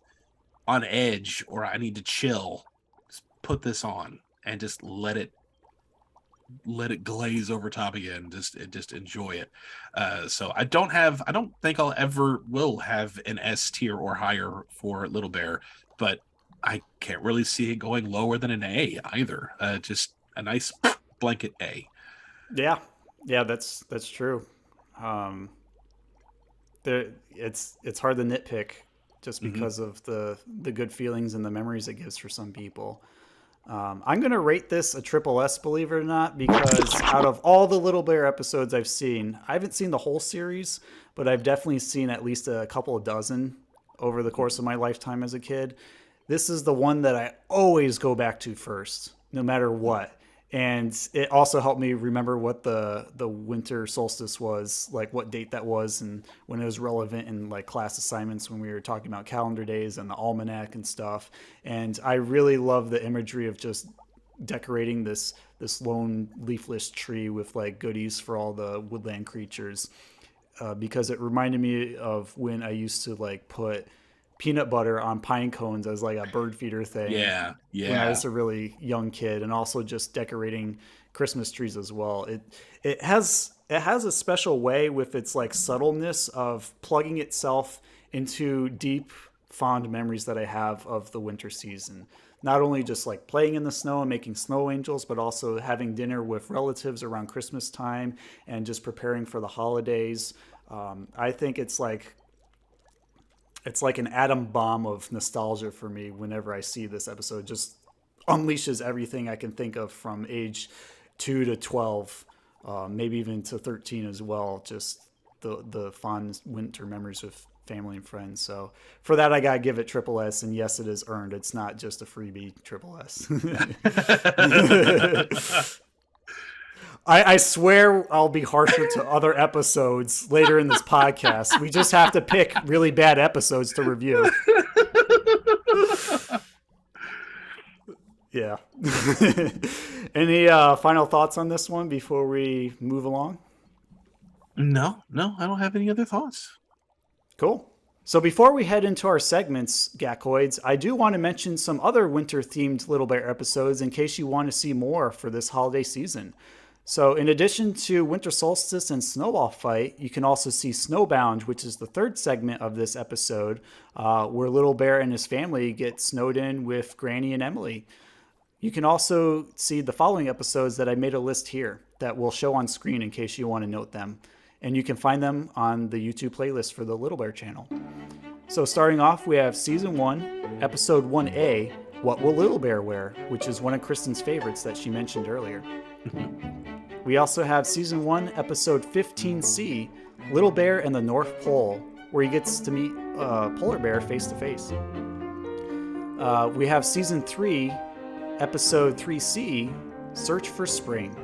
on edge or I need to chill, just put this on and just let it glaze over top again. Just enjoy it. So I don't think I'll ever will have an S tier or higher for Little Bear, but I can't really see it going lower than an A either. Just a nice blanket A. Yeah, that's true. It's hard to nitpick just because of the good feelings and the memories it gives for some people. I'm going to rate this a triple S, believe it or not, because out of all the Little Bear episodes I've seen, I haven't seen the whole series, but I've definitely seen at least a couple of dozen over the course of my lifetime as a kid. This is the one that I always go back to first, no matter what. And it also helped me remember what the winter solstice was, like what date that was and when it was relevant in like class assignments when we were talking about calendar days and the almanac and stuff. And I really love the imagery of just decorating this lone leafless tree with like goodies for all the woodland creatures, because it reminded me of when I used to like put peanut butter on pine cones as like a bird feeder thing. Yeah. When I was a really young kid, and also just decorating Christmas trees as well. It has a special way with its like subtleness of plugging itself into deep, fond memories that I have of the winter season. Not only just like playing in the snow and making snow angels, but also having dinner with relatives around Christmas time and just preparing for the holidays. I think it's like an atom bomb of nostalgia for me whenever I see this episode. Just unleashes everything I can think of from age 2 to 12, maybe even to 13 as well. Just the fond winter memories with family and friends. So for that, I got to give it triple S. And yes, it is earned. It's not just a freebie triple S. I swear I'll be harsher to other episodes later in this podcast. We just have to pick really bad episodes to review. Yeah. Any final thoughts on this one before we move along? No, I don't have any other thoughts. Cool. So before we head into our segments, Gakoids, I do want to mention some other winter-themed Little Bear episodes in case you want to see more for this holiday season. So in addition to Winter Solstice and Snowball Fight, you can also see Snowbound, which is the third segment of this episode, where Little Bear and his family get snowed in with Granny and Emily. You can also see the following episodes that I made a list here that will show on screen in case you want to note them. And you can find them on the YouTube playlist for the Little Bear channel. So starting off, we have Season 1, Episode 1A, What Will Little Bear Wear?, which is one of Kristin's favorites that she mentioned earlier. We also have Season 1, Episode 15C, Little Bear and the North Pole, where he gets to meet Polar Bear face to face. We have Season 3, Episode 3C, Search for Spring.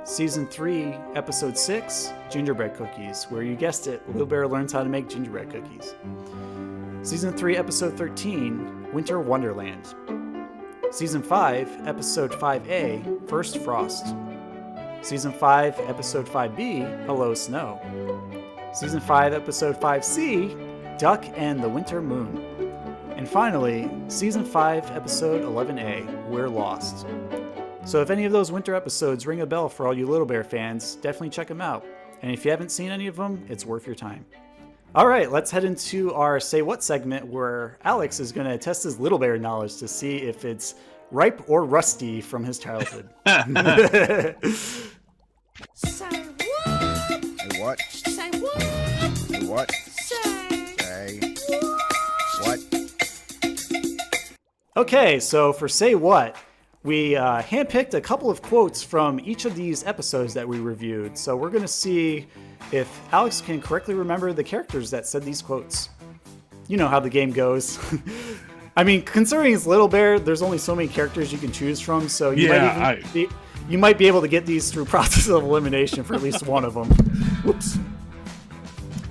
Season 3, Episode 6, Gingerbread Cookies, where you guessed it, Little Bear learns how to make gingerbread cookies. Season 3, Episode 13, Winter Wonderland. Season 5, Episode 5A, First Frost. Season 5, Episode 5B, Hello Snow. Season 5, Episode 5C, Duck and the Winter Moon. And finally, Season 5, Episode 11A, We're Lost. So if any of those winter episodes ring a bell for all you Little Bear fans, definitely check them out. And if you haven't seen any of them, it's worth your time. All right, let's head into our Say What segment where Alex is going to test his Little Bear knowledge to see if it's ripe or rusty from his childhood. Say what? Say what? Say what? Say what? Say what? Okay, so for Say What, we handpicked a couple of quotes from each of these episodes that we reviewed. So we're going to see if Alex can correctly remember the characters that said these quotes. you know how the game goes. I mean, considering it's Little Bear, there's only so many characters you can choose from, so you you might be able to get these through process of elimination for at least one of them. Whoops.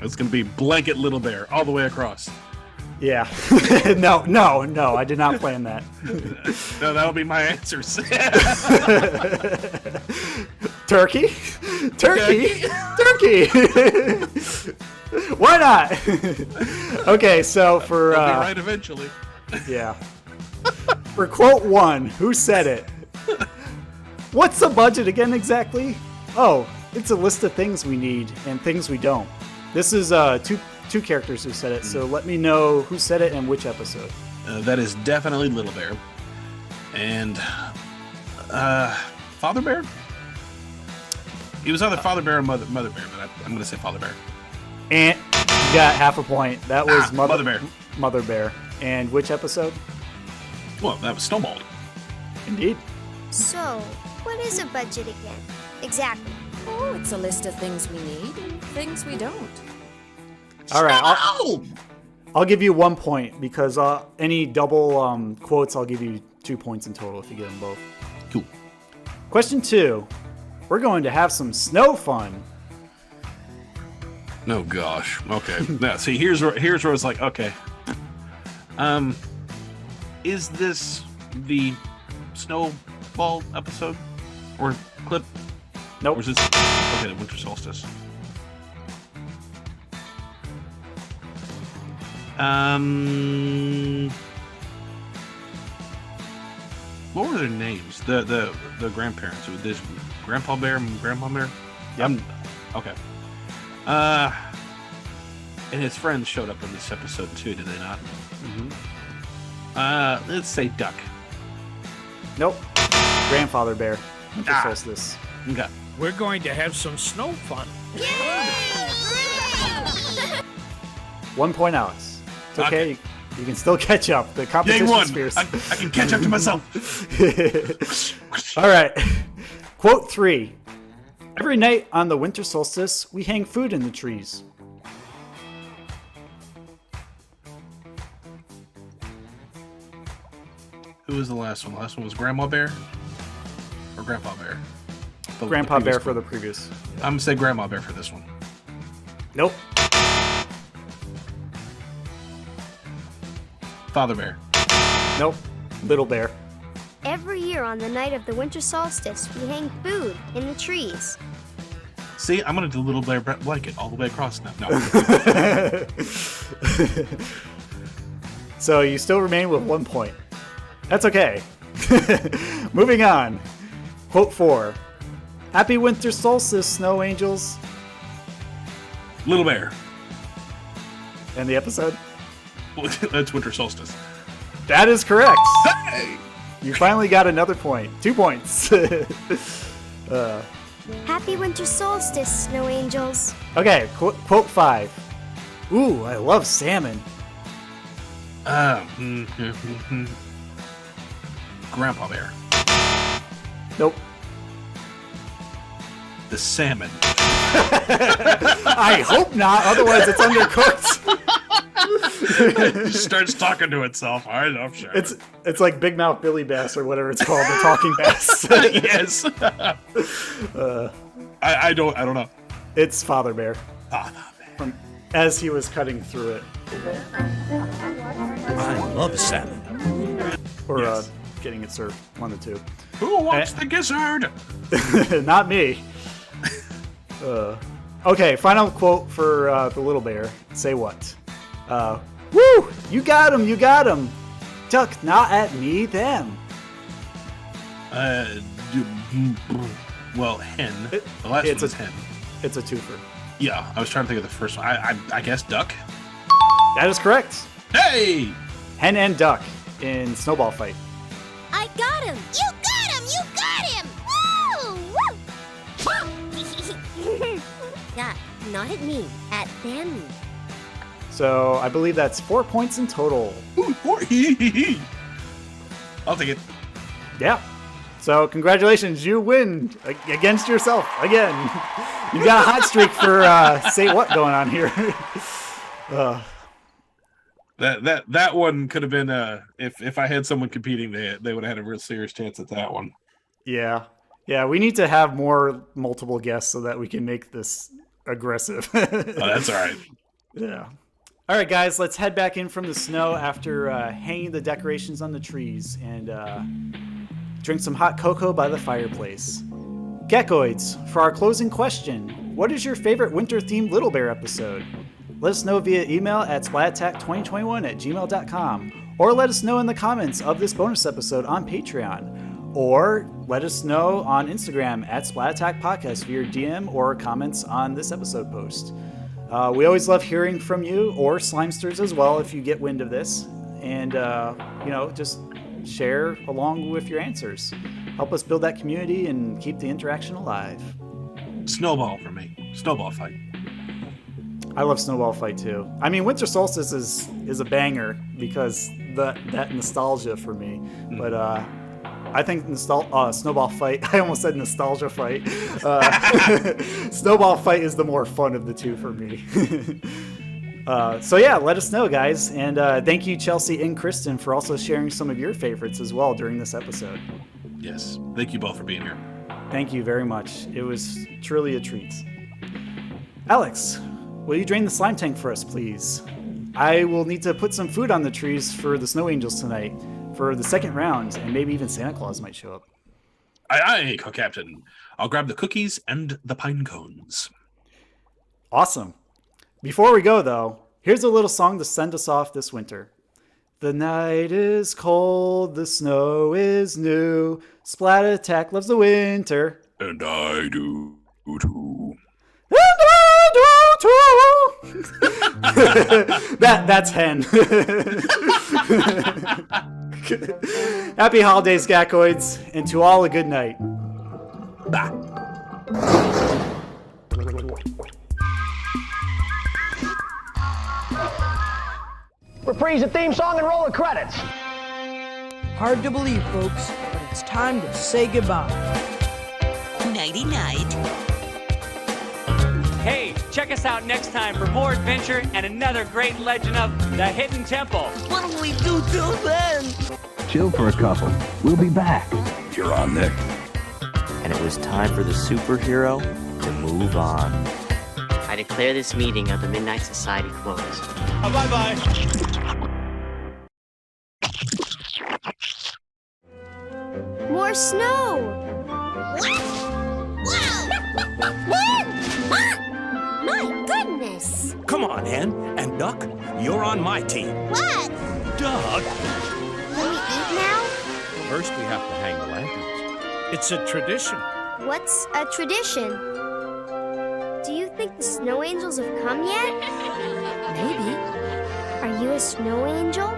It's going to be blanket Little Bear all the way across. Yeah. No, I did not plan that. No, that'll be my answers. Turkey. Why not? Okay, so for... I'll be right eventually. Yeah. For quote 1, who said it? What's the budget again exactly? Oh, it's a list of things we need and things we don't. This is two characters who said it, so let me know who said it and which episode. That is definitely Little Bear. And Father Bear? He was either Father Bear or Mother Bear, but I'm going to say Father Bear. And you got half a point. That was Mother Bear. Mother Bear. And which episode? Well, that was Snowball. Indeed. So, what is a budget again? Exactly. Oh, it's a list of things we need and things we don't. All right. I'll give you 1 point because any double quotes, I'll give you 2 points in total if you get them both. Cool. Question 2. We're going to have some snow fun. Oh gosh. Okay. Now, see, here's where it's like, okay. Is this the Snowball episode or clip? Nope. Or is this okay? The Winter Solstice. What were their names? The grandparents. This Grandpa Bear and Grandma Bear. Yep. Okay. And his friends showed up in this episode too, did they not? Mm-hmm. Let's say Duck. Nope. Grandfather Bear. Winter Solstice. Okay. We're going to have some snow fun. 1 point, Alex. It's okay. You can still catch up. The competition's fierce. I can catch up to myself. All right. Quote 3. Every night on the winter solstice, we hang food in the trees. Who was the last one? The last one was Grandma Bear or Grandpa Bear? Grandpa Bear for the previous. I'm going to say Grandma Bear for this one. Nope. Father Bear. Nope. Little Bear. Every year on the night of the winter solstice, we hang food in the trees. See, I'm going to do Little Bear blanket all the way across now. No. So you still remain with 1 point. That's okay. Moving on. Quote 4. Happy winter solstice, snow angels. Little Bear. And the episode? That's Winter Solstice. That is correct. Hey! You finally got another point. 2 points. Happy winter solstice, snow angels. Okay, quote 5. Ooh, I love salmon. Grandpa Bear. Nope. The salmon. I hope not, otherwise it's undercooked. It starts talking to itself. I'm sure. It's like Big Mouth Billy Bass or whatever it's called, the talking bass. Yes. I don't know. It's Father Bear. Father Bear. As he was cutting through it. I love salmon. Or Yes. Getting it served. 1 of the 2. Who wants the gizzard? Not me. Okay, final quote for the Little Bear. Say what? Woo! You got him! You got him! Duck, not at me, them. Well, hen. The last one was hen. It's a twofer. Yeah, I was trying to think of the first one. I guess duck. That is correct. Hey! Hen and duck in Snowball fight. I got him! You got him! You got him! Woo! Woo! Duck, not at me, at them. So I believe that's 4 points in total. I'll take it. Yeah. So congratulations, you win against yourself again. You got a hot streak for say what going on here. That one could have been if I had someone competing, they would have had a real serious chance at that one. Yeah. Yeah, we need to have more multiple guests so that we can make this aggressive. Oh, that's all right. Yeah. All right, guys, let's head back in from the snow after hanging the decorations on the trees and drink some hot cocoa by the fireplace. Geckoids, for our closing question, what is your favorite winter-themed Little Bear episode? Let us know via email at splatattack2021@gmail.com, or let us know in the comments of this bonus episode on Patreon. Or let us know on Instagram at Splat Attack Podcast via DM or comments on this episode post. We always love hearing from you or Slimesters as well if you get wind of this. And, just share along with your answers. Help us build that community and keep the interaction alive. Snowball for me. Snowball fight. I love Snowball fight too. I mean, Winter Solstice is a banger because that nostalgia for me. But I think Snowball fight. I almost said nostalgia fight. Snowball fight is the more fun of the two for me. So yeah, let us know, guys, and thank you, Chelsea and Kristin, for also sharing some of your favorites as well during this episode. Yes, thank you both for being here. Thank you very much. It was truly a treat. Alex, will you drain the slime tank for us, please? I will need to put some food on the trees for the snow angels tonight for the second round, and maybe even Santa Claus might show up. Aye, Co-Captain. I'll grab the cookies and the pine cones. Awesome. Before we go, though, here's a little song to send us off this winter. The night is cold, the snow is new, Splat Attack loves the winter. And I do too. And I do too. That's Hen. Happy holidays, Gackoids, and to all a good night. Bye. Reprise the theme song and roll the credits. Hard to believe, folks, but it's time to say goodbye. Nighty-night. Hey, check us out next time for more adventure and another great legend of the Hidden Temple. What'll we do till then? Chill for a couple. We'll be back. You're on, Nick. And it was time for the superhero to move on. I declare this meeting of the Midnight Society closed. Bye-bye. More snow! What? Wow! What? Ah! My goodness! Come on, Hen and Duck. You're on my team. What? Duck. Can we eat now? First, we have to hang the lanterns. It's a tradition. What's a tradition? Do you think the snow angels have come yet? Maybe. Are you a snow angel?